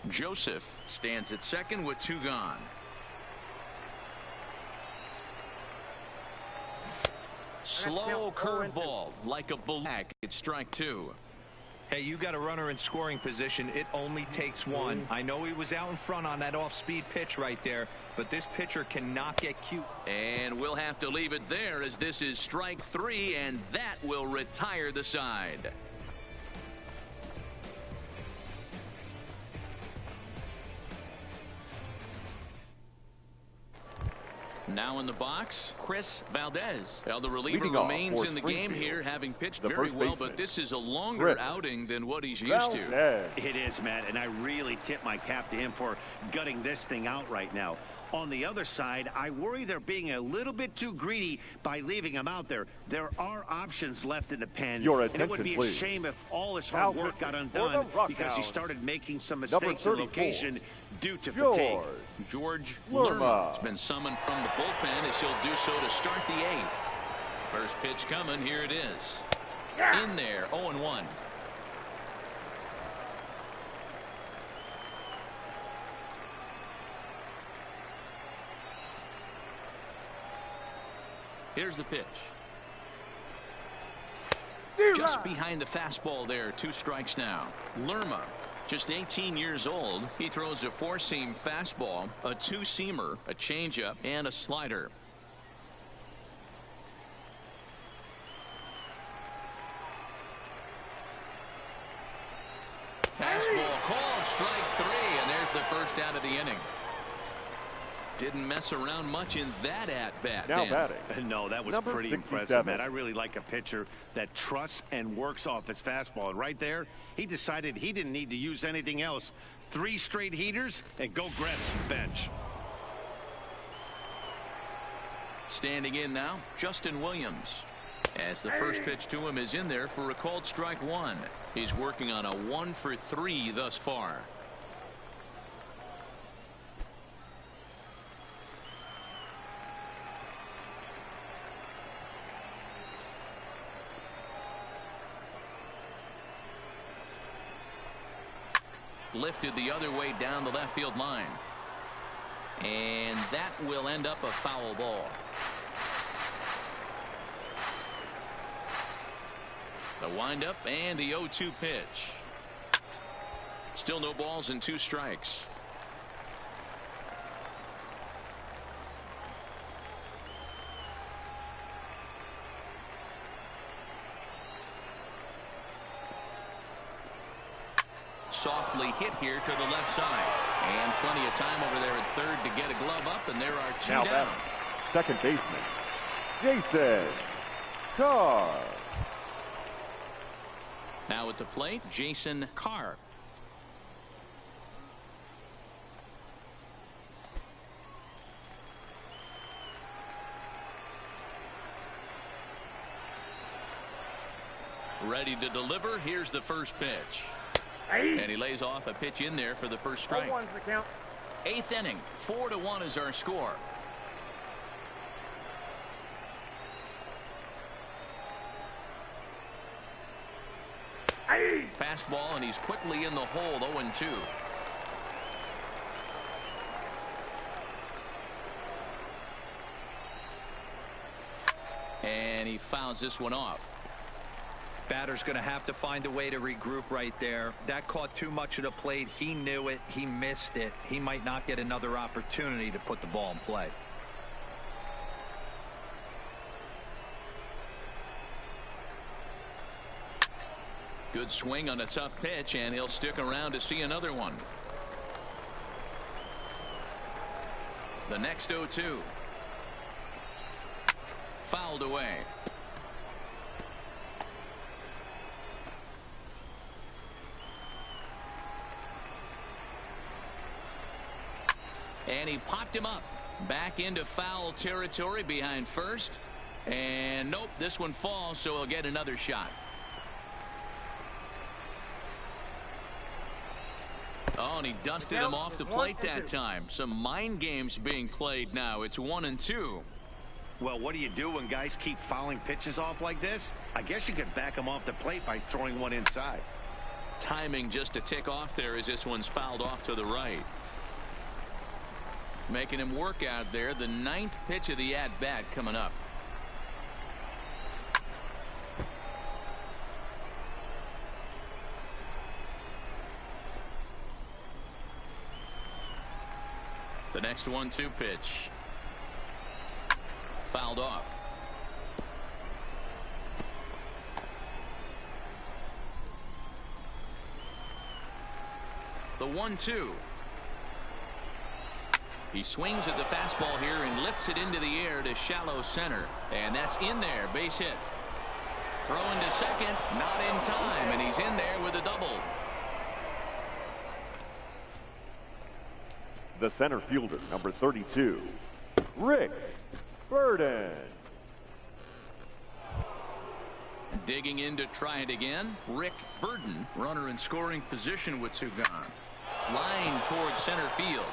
Speaker 2: Joseph stands at second with 2 gone. Slow curveball like a bullet. It's strike 2.
Speaker 5: Hey, you got a runner in scoring position. It only takes 1. I know he was out in front on that off-speed pitch right there, but this pitcher cannot get cute.
Speaker 2: And we'll have to leave it there as this is strike 3, and that will retire the side. Now in the box, Chris Valdez. Well, the reliever remains in the game here, having pitched very well, but this is a longer outing than what he's used to.
Speaker 3: It is, Matt, and I really tip my cap to him for gutting this thing out right now. On the other side, I worry they're being a little bit too greedy by leaving him out there. There are options left in the pen, and it would be a shame if all his hard work got undone because he started making some mistakes in location due to fatigue.
Speaker 2: George Lerma has been summoned from the bullpen as he'll do so to start the 8th. First pitch coming. Here it is. In there, 0-1. Here's the pitch. Just behind the fastball there. 2 strikes now. Lerma, just 18 years old. He throws a 4-seam fastball, a 2-seamer, a changeup, and a slider. Fastball called, strike 3, and there's the first out of the inning. Didn't mess around much in that at-bat.
Speaker 4: Now batting.
Speaker 3: No, that was pretty impressive, man. I really like a pitcher that trusts and works off his fastball. And right there, he decided he didn't need to use anything else. 3 straight heaters and go grab some bench.
Speaker 2: Standing in now, Justin Williams. As the first pitch to him is in there for a called strike 1. He's working on a 1 for 3 thus far. lifted the other way down the left field line. And that will end up a foul ball. The windup and the 0-2 pitch. Still no balls and 2 strikes. Softly hit here to the left side. And plenty of time over there at third to get a glove up, and there are 2
Speaker 4: now
Speaker 2: down.
Speaker 4: Second baseman, Jason Carr.
Speaker 2: Now at the plate, Jason Carr. Ready to deliver. Here's the first pitch. And he lays off a pitch in there for the first strike.
Speaker 6: 0-1's the count.
Speaker 2: 8th inning, 4-1 is our score. Fastball, and he's quickly in the hole. 0-2. And he fouls this one off.
Speaker 5: Batter's going to have to find a way to regroup right there. That caught too much of the plate. He knew it. He missed it. He might not get another opportunity to put the ball in play.
Speaker 2: Good swing on a tough pitch, and he'll stick around to see another one. The next 0-2. Fouled away. And he popped him up back into foul territory behind first. And nope, this one falls, so he'll get another shot. Oh, and he dusted him off the plate that time. Some mind games being played now. It's 1-2.
Speaker 3: Well, what do you do when guys keep fouling pitches off like this? I guess you could back them off the plate by throwing one inside.
Speaker 2: Timing just to tick off there as this one's fouled off to the right. Making him work out there. The 9th pitch of the at-bat coming up. The next 1-2 pitch. Fouled off. The 1-2. He swings at the fastball here and lifts it into the air to shallow center. And that's in there. Base hit. Throwing to second. Not in time. And he's in there with a double.
Speaker 4: The center fielder, number 32, Rick Burden.
Speaker 2: Digging in to try it again. Rick Burden, runner in scoring position with 2 gone. Line towards center field.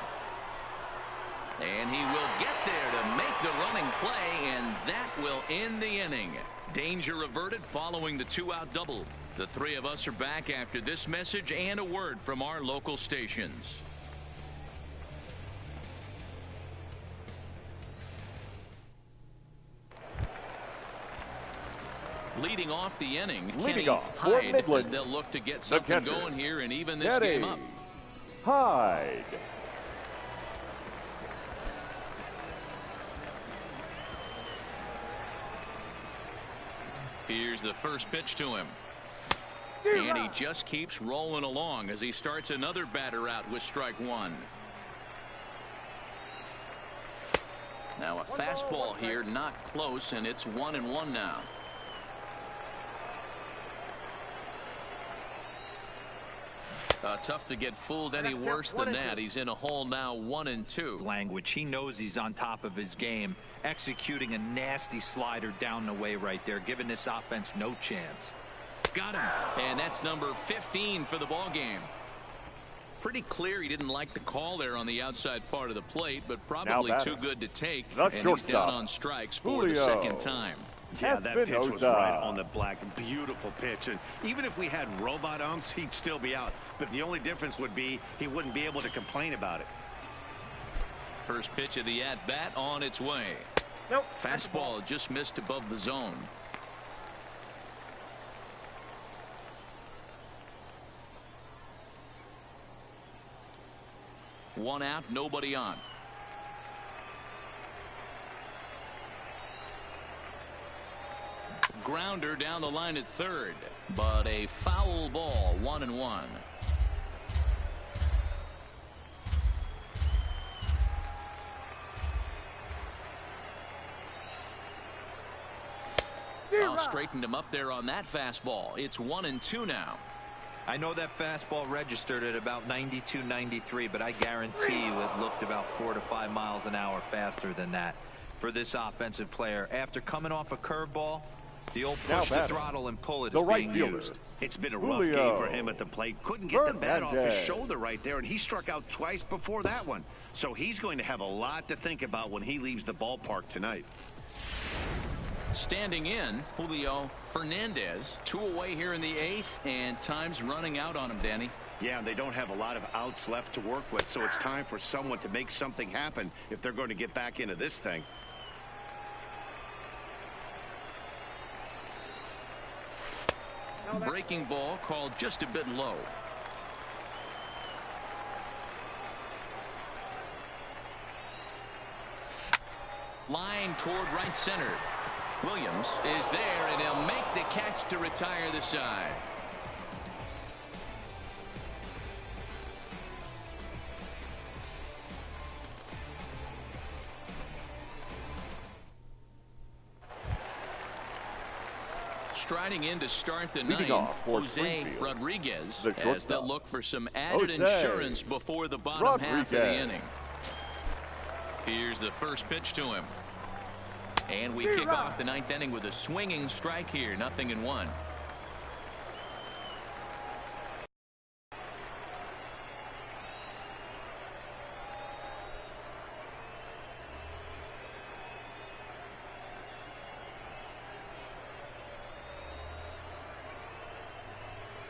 Speaker 2: And he will get there to make the running play, and that will end the inning. Danger averted following the 2-out double. The 3 of us are back after this message and a word from our local stations. Leading off the inning, Kenny Hyde, as they'll look to get something going here and even this game up.
Speaker 4: Hyde.
Speaker 2: Here's the first pitch to him. And he just keeps rolling along as he starts another batter out with strike 1. Now a fastball here, not close, and it's 1-1 now. Tough to get fooled any worse than that. He's in a hole now, 1-2.
Speaker 5: Language. He knows he's on top of his game, executing a nasty slider down the way right there, giving this offense no chance.
Speaker 2: Got him. And that's number 15 for the ball game. Pretty clear he didn't like the call there on the outside part of the plate, but probably too good to take. And he's down on strikes for the second time.
Speaker 3: Yeah, that pitch was right on the black. Beautiful pitch. And even if we had robot umps, he'd still be out. But the only difference would be he wouldn't be able to complain about it.
Speaker 2: First pitch of the at-bat on its way.
Speaker 6: Nope.
Speaker 2: Fastball just missed above the zone. One out, nobody on. Grounder down the line at third, but a foul ball, 1-1. Straightened him up there on that fastball. It's 1-2 now.
Speaker 5: I know that fastball registered at about 92, 93, but I guarantee you it looked about 4 to 5 miles an hour faster than that for this offensive player. After coming off a curveball, the old push the throttle and pull it is being used.
Speaker 3: It's been a rough game for him at the plate. Couldn't get the bat off his shoulder right there, and he struck out twice before that one. So he's going to have a lot to think about when he leaves the ballpark tonight.
Speaker 2: Standing in, Julio Fernandez. 2 away here in the 8th, and time's running out on him, Danny.
Speaker 3: Yeah, and they don't have a lot of outs left to work with, so it's time for someone to make something happen if they're going to get back into this thing.
Speaker 2: Breaking ball called just a bit low. Line toward right center. Williams is there, and he'll make the catch to retire the side. Striding in to start the ninth, Jose Rodriguez, as they'll look for some added insurance before the bottom half of the inning. Here's the first pitch to him. And we kick off the 9th inning with a swinging strike here, 0-1.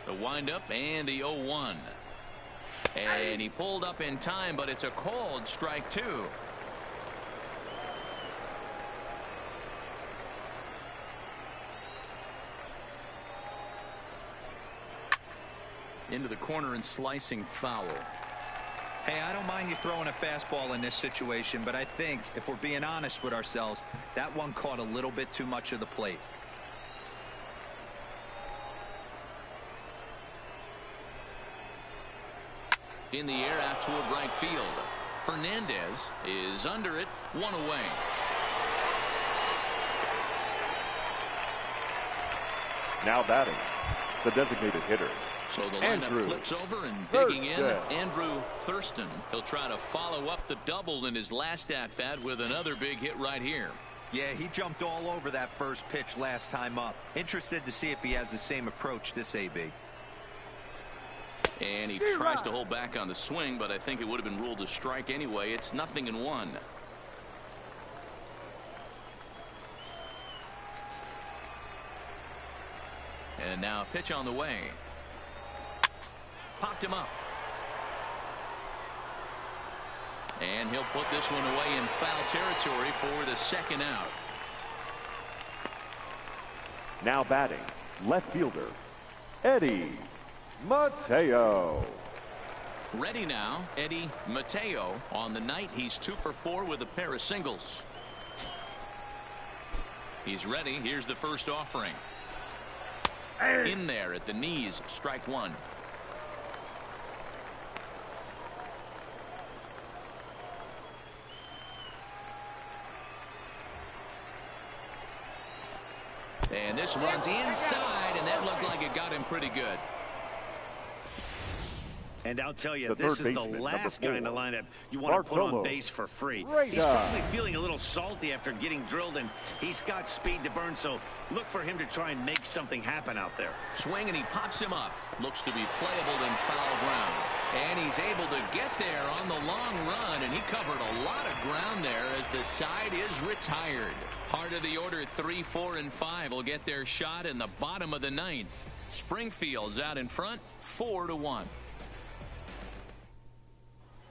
Speaker 2: The windup and the 0-1. And he pulled up in time, but it's a called strike 2. Into the corner and slicing foul.
Speaker 5: Hey, I don't mind you throwing a fastball in this situation, but I think if we're being honest with ourselves, that one caught a little bit too much of the plate.
Speaker 2: In the air out toward right field. Fernandez is under it, 1 away.
Speaker 4: Now batting, the designated hitter.
Speaker 2: So the lineup flips over, and digging in, Andrew Thurston. He'll try to follow up the double in his last at-bat with another big hit right here.
Speaker 5: Yeah, he jumped all over that first pitch last time up. Interested to see if he has the same approach this AB.
Speaker 2: And he tries to hold back on the swing, but I think it would have been ruled a strike anyway. It's 0-1. And now a pitch on the way. Popped him up. And he'll put this one away in foul territory for the 2nd out.
Speaker 4: Now batting, left fielder, Eddie Mateo.
Speaker 2: Ready now, Eddie Mateo. On the night, he's 2 for 4 with a pair of singles. He's ready. Here's the first offering. In there at the knees, strike 1. And this one's inside, and that looked like it got him pretty good.
Speaker 3: And I'll tell you,
Speaker 4: The
Speaker 3: this
Speaker 4: third
Speaker 3: is the
Speaker 4: baseman,
Speaker 3: last
Speaker 4: number
Speaker 3: guy in the
Speaker 4: 4,
Speaker 3: lineup you want to put on
Speaker 4: Bartolo.
Speaker 3: base for free.
Speaker 4: Right
Speaker 3: He's
Speaker 4: on.
Speaker 3: probably feeling a little salty after getting drilled, and he's got speed to burn, so look for him to try and make something happen out there.
Speaker 2: Swing, and he pops him up. Looks to be playable in foul ground. And he's able to get there on the long run, and he covered a lot of ground there as the side is retired. Heart of the order, 3, 4, and 5 will get their shot in the bottom of the 9th. Springfield's out in front, 4-1.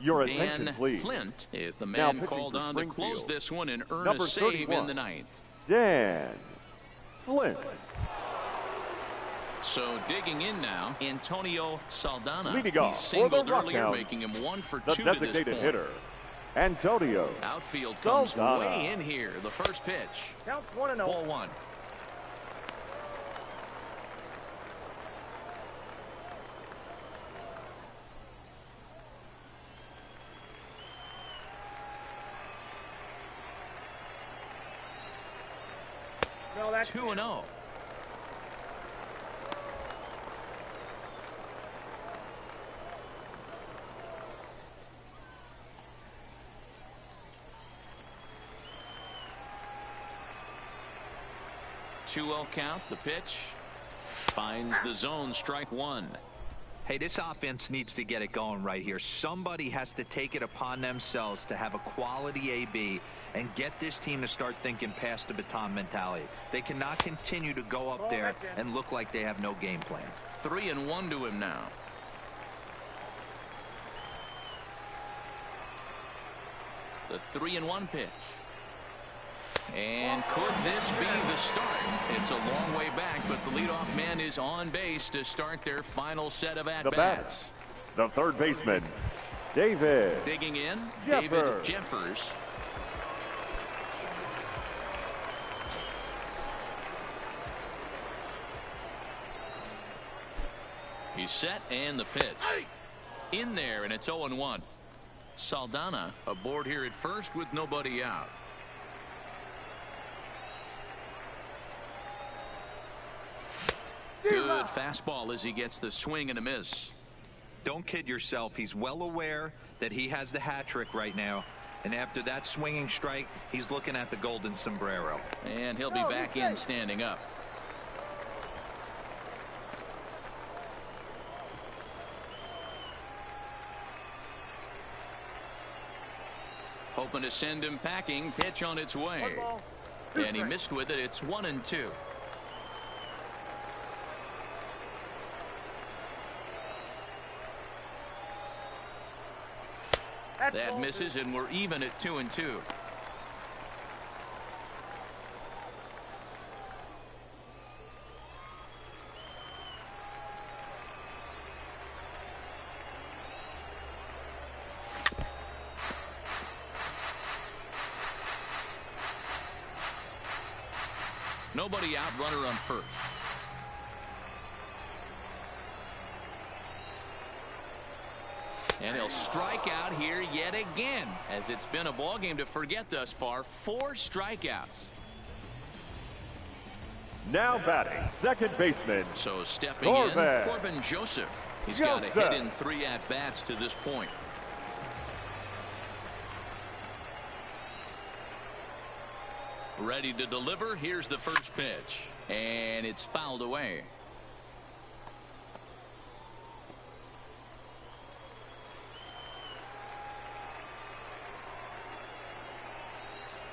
Speaker 4: Your attention,
Speaker 2: Dan
Speaker 4: please.
Speaker 2: Flint is the
Speaker 4: Now
Speaker 2: man
Speaker 4: pitching
Speaker 2: called
Speaker 4: for
Speaker 2: on to close
Speaker 4: Springfield.
Speaker 2: this one and earn
Speaker 4: Number
Speaker 2: a save
Speaker 4: 31,
Speaker 2: in the 9th.
Speaker 4: Dan Flint.
Speaker 2: So digging in now, Antonio Saldana.
Speaker 4: Leading
Speaker 2: He
Speaker 4: off for the
Speaker 2: singled earlier,
Speaker 4: Rockhounds,
Speaker 2: making him 1 for 2
Speaker 4: the
Speaker 2: to this
Speaker 4: designated
Speaker 2: point.
Speaker 4: hitter, Antonio
Speaker 2: Outfield comes
Speaker 4: Saldana.
Speaker 2: way in here. The first pitch.
Speaker 1: Count 1-0.
Speaker 2: Ball 1.
Speaker 1: No, that's
Speaker 2: 2-0. Two-0 count. The pitch finds the zone. Strike 1.
Speaker 5: Hey, this offense needs to get it going right here. Somebody has to take it upon themselves to have a quality AB and get this team to start thinking past the baton mentality. They cannot continue to go up there and look like they have no game plan.
Speaker 2: 3-1 to him now. The 3-1 pitch. And could this be the start? It's a long way back, but the leadoff man is on base to start their final set of
Speaker 4: The
Speaker 2: at-bats.
Speaker 4: bat, the third baseman, David
Speaker 2: Digging in,
Speaker 4: Jeffers.
Speaker 2: David Jeffers. He's set, and the pitch. In there, and it's 0-1. Saldana aboard here at first with nobody out. Good fastball as he gets the swing and a miss.
Speaker 5: Don't kid yourself. He's well aware that he has the hat trick right now. And after that swinging strike, he's looking at the golden sombrero.
Speaker 2: And he'll be back in standing up. Hoping to send him packing. Pitch on its way. And he missed with it. It's 1-2. That misses, and we're even at 2-2. Nobody out, runner on first. And he'll strike out here yet again, as it's been a ball game to forget thus far. 4 strikeouts.
Speaker 4: Now batting, second baseman,
Speaker 2: So stepping
Speaker 4: Corbin.
Speaker 2: in, Corbin Joseph. He's got a hit in 3 at-bats to this point. Ready to deliver. Here's the first pitch. And it's fouled away.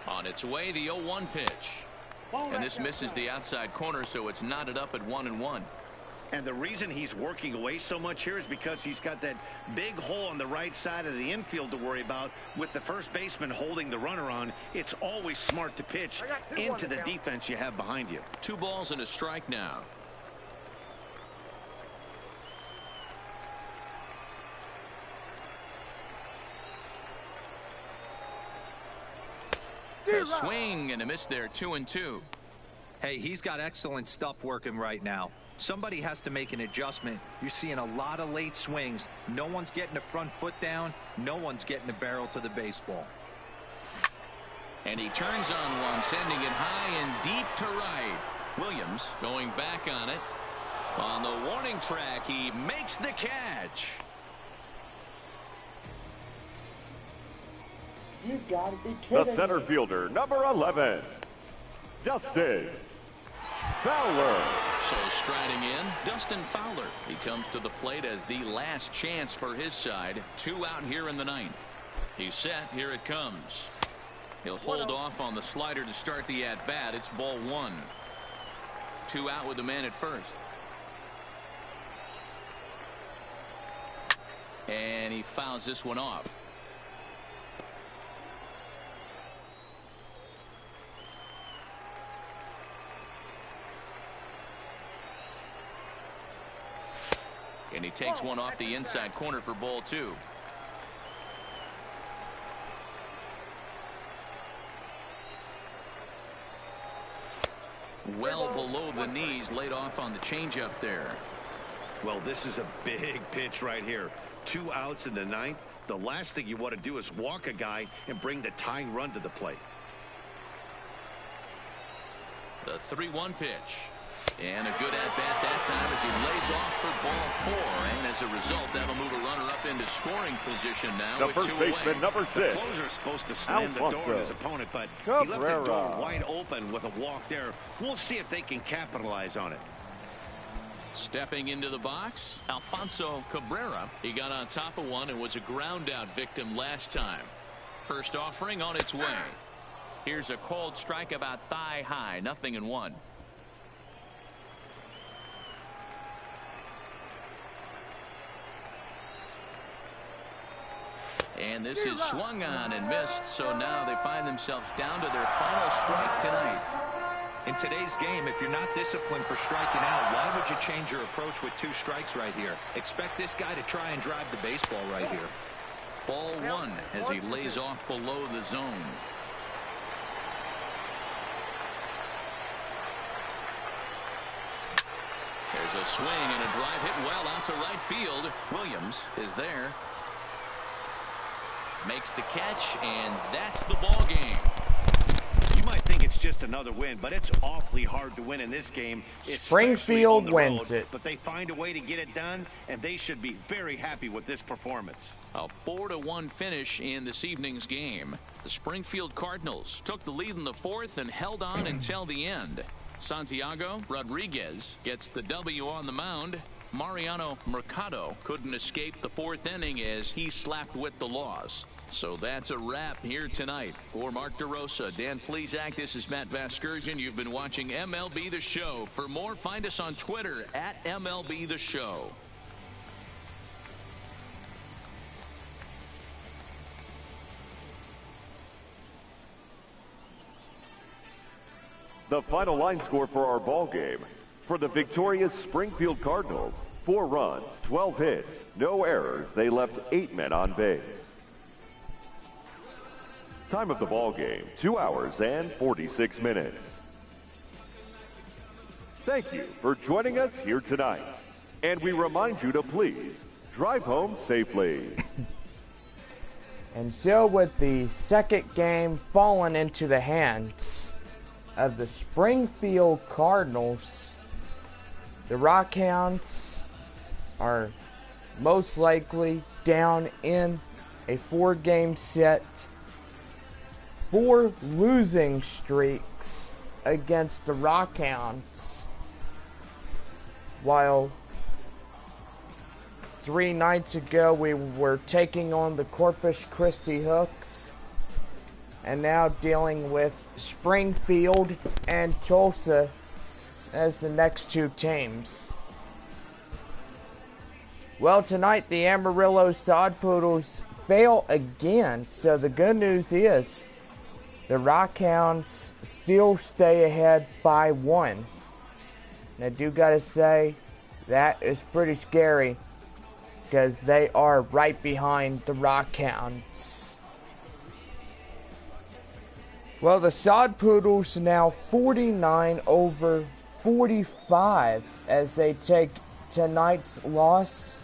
Speaker 2: On its way, the 0-1 pitch. And this misses the outside corner, so it's knotted up at 1-1.
Speaker 3: And the reason he's working away so much here is because he's got that big hole on the right side of the infield to worry about. With the first baseman holding the runner on, it's always smart to pitch into the defense you have behind you.
Speaker 2: 2 balls and a strike now. A swing and a miss there. 2-2.
Speaker 5: Hey, he's got excellent stuff working right now. Somebody has to make an adjustment. You're seeing a lot of late swings. No one's getting the front foot down. No one's getting the barrel to the baseball.
Speaker 2: And he turns on one, sending it high and deep to right. Williams going back on it. On the warning track, he makes the catch.
Speaker 1: You gotta be kidding
Speaker 4: The center
Speaker 1: me.
Speaker 4: fielder, number 11, Dustin Fowler.
Speaker 2: So striding in, Dustin Fowler. He comes to the plate as the last chance for his side. 2 out here in the 9th. He's set. Here it comes. He'll hold off on the slider to start the at-bat. It's ball 1. 2 out with the man at first. And he fouls this one off. And he takes one off the inside corner for ball 2. Well below the knees, laid off on the changeup there.
Speaker 3: Well, this is a big pitch right here. 2 outs in the 9th. The last thing you want to do is walk a guy and bring the tying run to the plate.
Speaker 2: The 3-1 pitch. And a good at-bat that time as he lays off for ball 4. And as a result, that'll move a runner up into scoring position now.
Speaker 4: The
Speaker 2: with
Speaker 4: first
Speaker 2: 2
Speaker 4: baseman,
Speaker 2: away.
Speaker 4: number 6.
Speaker 3: The closer's supposed to slam the door at his opponent, but he left the door
Speaker 4: Cabrera.
Speaker 3: wide open with a walk there. We'll see if they can capitalize on it.
Speaker 2: Stepping into the box, Alfonso Cabrera. He got on top of one and was a ground out victim last time. First offering on its way. Here's a cold strike about thigh high. 0-1. And this is swung on and missed, so now they find themselves down to their final strike tonight.
Speaker 5: In today's game, if you're not disciplined for striking out, why would you change your approach with 2 strikes right here? Expect this guy to try and drive the baseball right here.
Speaker 2: Ball 1 as he lays off below the zone. There's a swing and a drive hit well out to right field. Williams is there. Makes the catch, and that's the ball game.
Speaker 3: You might think it's just another win, but it's awfully hard to win in this game.
Speaker 1: Springfield wins it.
Speaker 3: But they find a way to get it done, and they should be very happy with this performance.
Speaker 2: A 4-1 finish in this evening's game. The Springfield Cardinals took the lead in the 4th and held on until the end. Santiago Rodriguez gets the W on the mound. Mariano Mercado couldn't escape the 4th inning as he slapped with the loss. So that's a wrap here tonight. For Mark DeRosa, Dan Plesac, this is Matt Vasgersian. You've been watching MLB The Show. For more, find us on Twitter at MLB The Show.
Speaker 4: The final line score for our ball game. For the victorious Springfield Cardinals, 4 runs, 12 hits, no errors. They left 8 men on base. Time of the ball game, 2 hours and 46 minutes. Thank you for joining us here tonight. And we remind you to please drive home safely.
Speaker 1: And so with the second game falling into the hands of the Springfield Cardinals, the Rockhounds are most likely down in a 4-game set, 4 losing streaks against the Rockhounds, while 3 nights ago we were taking on the Corpus Christi Hooks, and now dealing with Springfield and Tulsa as the next 2 teams. Well, tonight the Amarillo Sod Poodles fail again, so the good news is the Rockhounds still stay ahead by 1. And I do gotta say, that is pretty scary, because they are right behind the Rockhounds. Well, the Sod Poodles now 49 over 45 as they take tonight's loss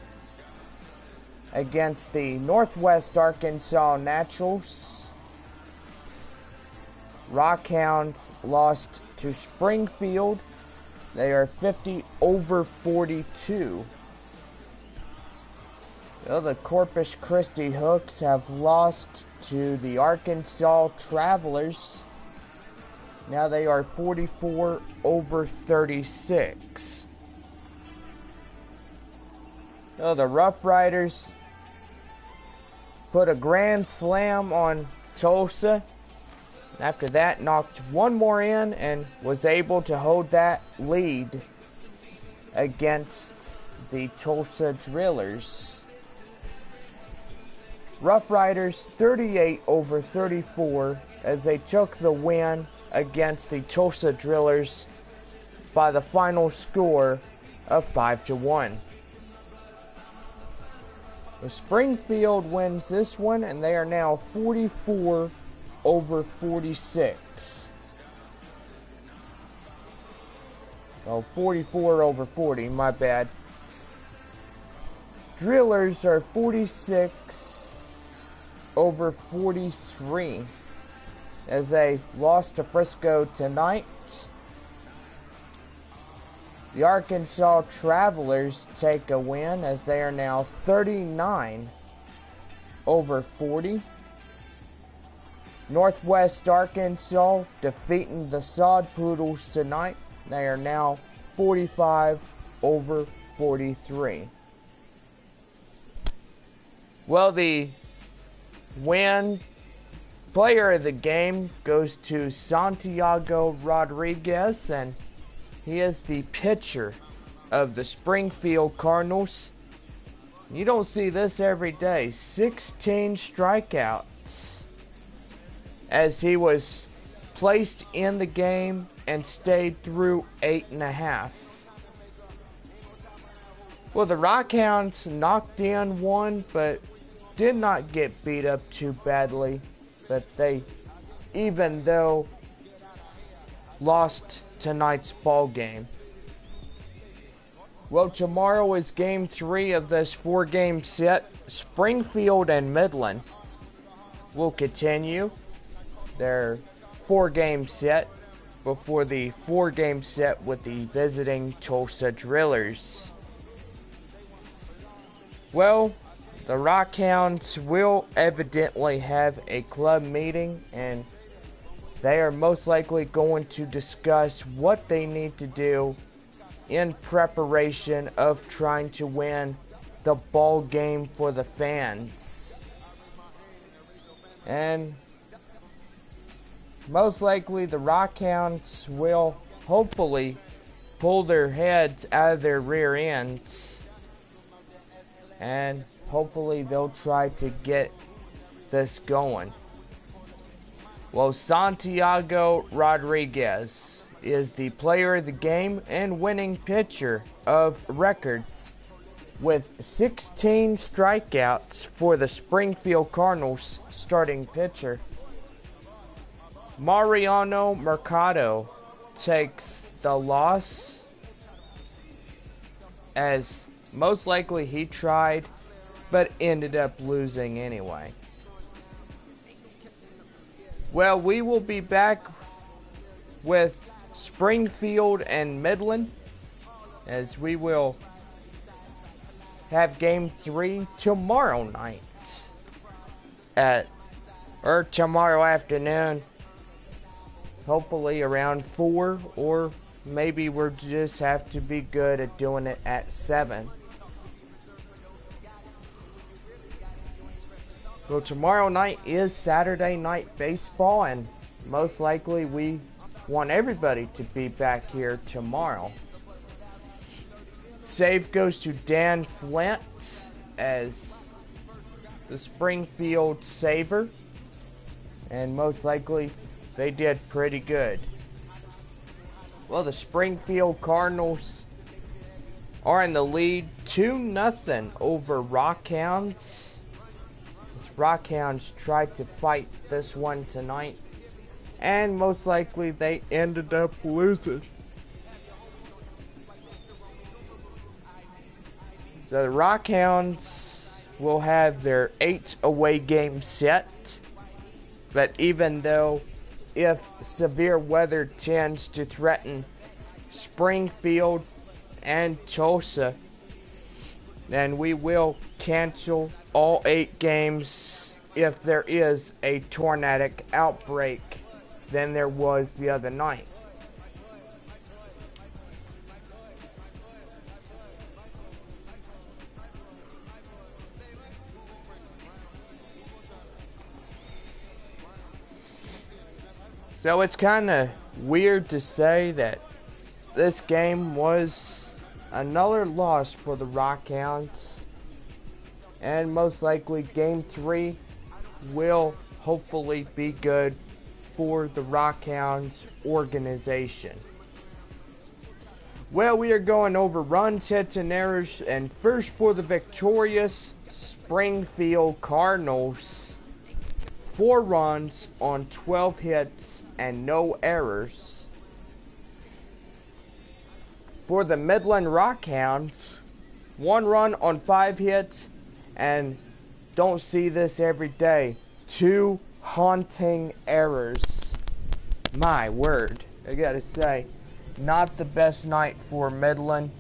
Speaker 1: against the Northwest Arkansas Naturals. Rockhounds lost to Springfield. They are 50 over 42. Well, the Corpus Christi Hooks have lost to the Arkansas Travelers. Now they are 44-36. So the Rough Riders put a grand slam on Tulsa. After that, knocked one more in and was able to hold that lead against the Tulsa Drillers. Rough Riders 38-34 as they took the win against the Tulsa Drillers by the final score of 5-1. Springfield wins this one, and they are now 44-46. Oh, 44-40, my bad. Drillers are 46-43 as they lost to Frisco tonight. The Arkansas Travelers take a win as they are now 39-40. Northwest Arkansas defeating the Sod Poodles tonight. They are now 45-43. Well, the player of the game goes to Santiago Rodriguez, and he is the pitcher of the Springfield Cardinals. You don't see this every day. 16 strikeouts as he was placed in the game and stayed through 8.5. Well, the Rockhounds knocked in one, but did not get beat up too badly. But they, even though, lost tonight's ball game. Well, tomorrow is game 3 of this 4-game set. Springfield and Midland will continue their 4-game set before the 4-game set with the visiting Tulsa Drillers. Well, the Rockhounds will evidently have a club meeting, and they are most likely going to discuss what they need to do in preparation of trying to win the ball game for the fans. And most likely the Rockhounds will hopefully pull their heads out of their rear ends, and hopefully they'll try to get this going. Well, Santiago Rodriguez is the player of the game and winning pitcher of records with 16 strikeouts for the Springfield Cardinals starting pitcher. Mariano Mercado takes the loss, as most likely he tried but ended up losing anyway. Well, we will be back with Springfield and Midland as we will have game 3 tomorrow night or tomorrow afternoon, hopefully around 4, or maybe we'll just have to be good at doing it at 7. Well, tomorrow night is Saturday Night Baseball, and most likely we want everybody to be back here tomorrow. Save goes to Dan Flint as the Springfield Saver, and most likely they did pretty good. Well, the Springfield Cardinals are in the lead 2-0 over Rockhounds. Rockhounds tried to fight this one tonight, and most likely they ended up losing. The Rockhounds will have their 8 away game set, but even though if severe weather tends to threaten Springfield and Tulsa, then we will cancel all 8 games if there is a tornadic outbreak than there was the other night. So it's kind of weird to say that this game was another loss for the Rockhounds, and most likely Game 3 will hopefully be good for the Rockhounds organization. Well, we are going over runs, hits, and errors, and first for the victorious Springfield Cardinals, 4 runs on 12 hits and no errors. For the Midland Rockhounds, 1 run on 5 hits, and don't see this every day, 2 haunting errors. My word, I gotta say, not the best night for Midland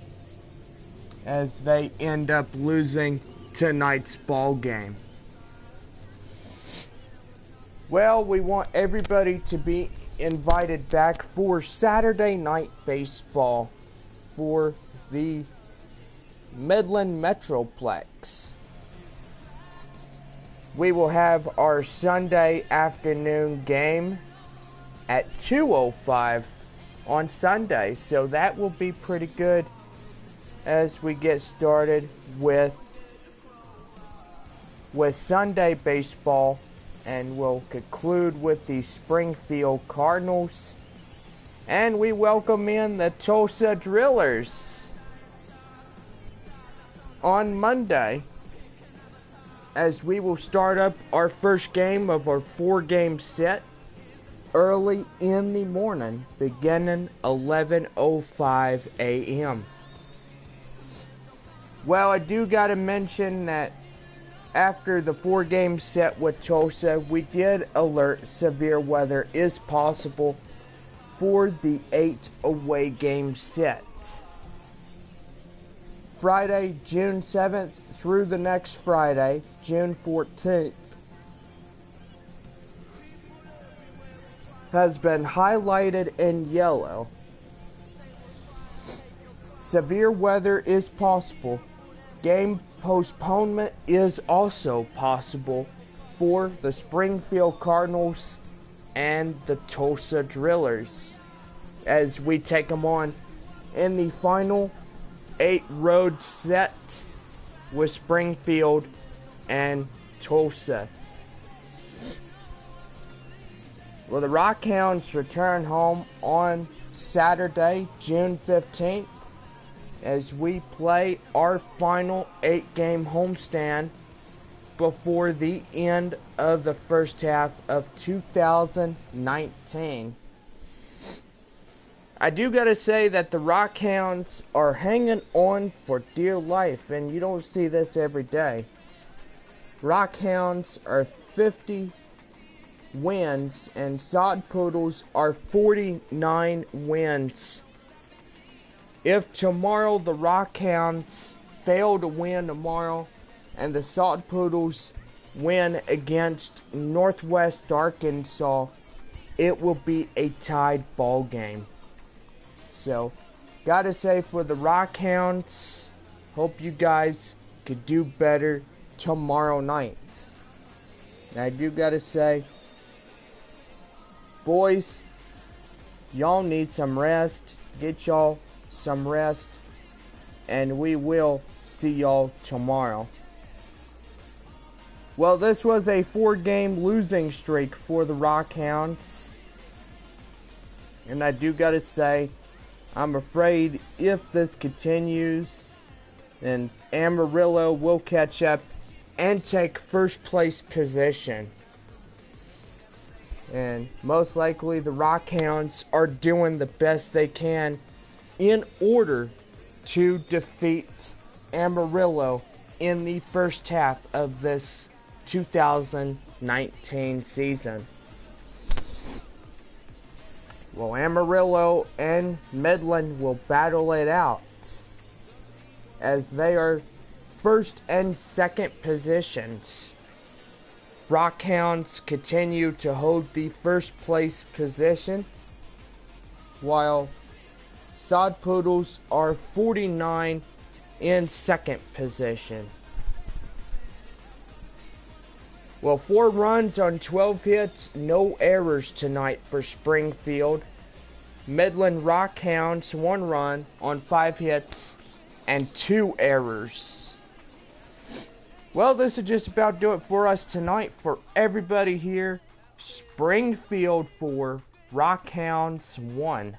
Speaker 1: as they end up losing tonight's ball game. Well, we want everybody to be invited back for Saturday night baseball for the Midland Metroplex. We will have our Sunday afternoon game at 2:05 on Sunday, so that will be pretty good as we get started with Sunday baseball. And we'll conclude with the Springfield Cardinals. And we welcome in the Tulsa Drillers on Monday, as we will start up our first game of our 4-game set early in the morning, beginning 11:05 a.m. Well, I do gotta mention that after the 4-game set with Tulsa, we did alert severe weather is possible for the 8 away game set. Friday, June 7th through the next Friday, June 14th, has been highlighted in yellow. Severe weather is possible. Game postponement is also possible for the Springfield Cardinals and the Tulsa Drillers as we take them on in the final 8-road set with Springfield and Tulsa. Well, the Rockhounds return home on Saturday, June 15th, as we play our final 8-game homestand before the end of the first half of 2019. I do gotta say that the Rockhounds are hanging on for dear life, and you don't see this every day. Rockhounds are 50 wins, and Sod Poodles are 49 wins. If tomorrow the Rockhounds fail to win tomorrow and the Sod Poodles win against Northwest Arkansas, it will be a tied ball game. So, gotta say, for the Rockhounds, hope you guys could do better tomorrow night. I do gotta say, boys, y'all need some rest. Get y'all some rest, and we will see y'all tomorrow. Well, this was a 4-game losing streak for the Rockhounds, and I do gotta say, I'm afraid if this continues, then Amarillo will catch up and take first place position. And most likely the Rockhounds are doing the best they can in order to defeat Amarillo in the first half of this 2019 season. Well, Amarillo and Midland will battle it out as they are first and second positions. Rockhounds continue to hold the first place position, while Sod Poodles are 49 in second position. Well, 4 runs on 12 hits, no errors tonight for Springfield. Midland Rockhounds 1 run on 5 hits and 2 errors. Well, this will just about do it for us tonight. For everybody here, Springfield 4, Rockhounds 1.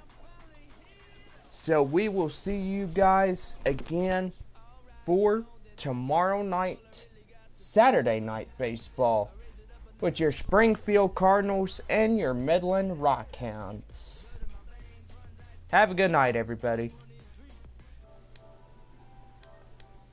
Speaker 1: So we will see you guys again for tomorrow night, Saturday night baseball, with your Springfield Cardinals and your Midland Rockhounds. Have a good night, everybody.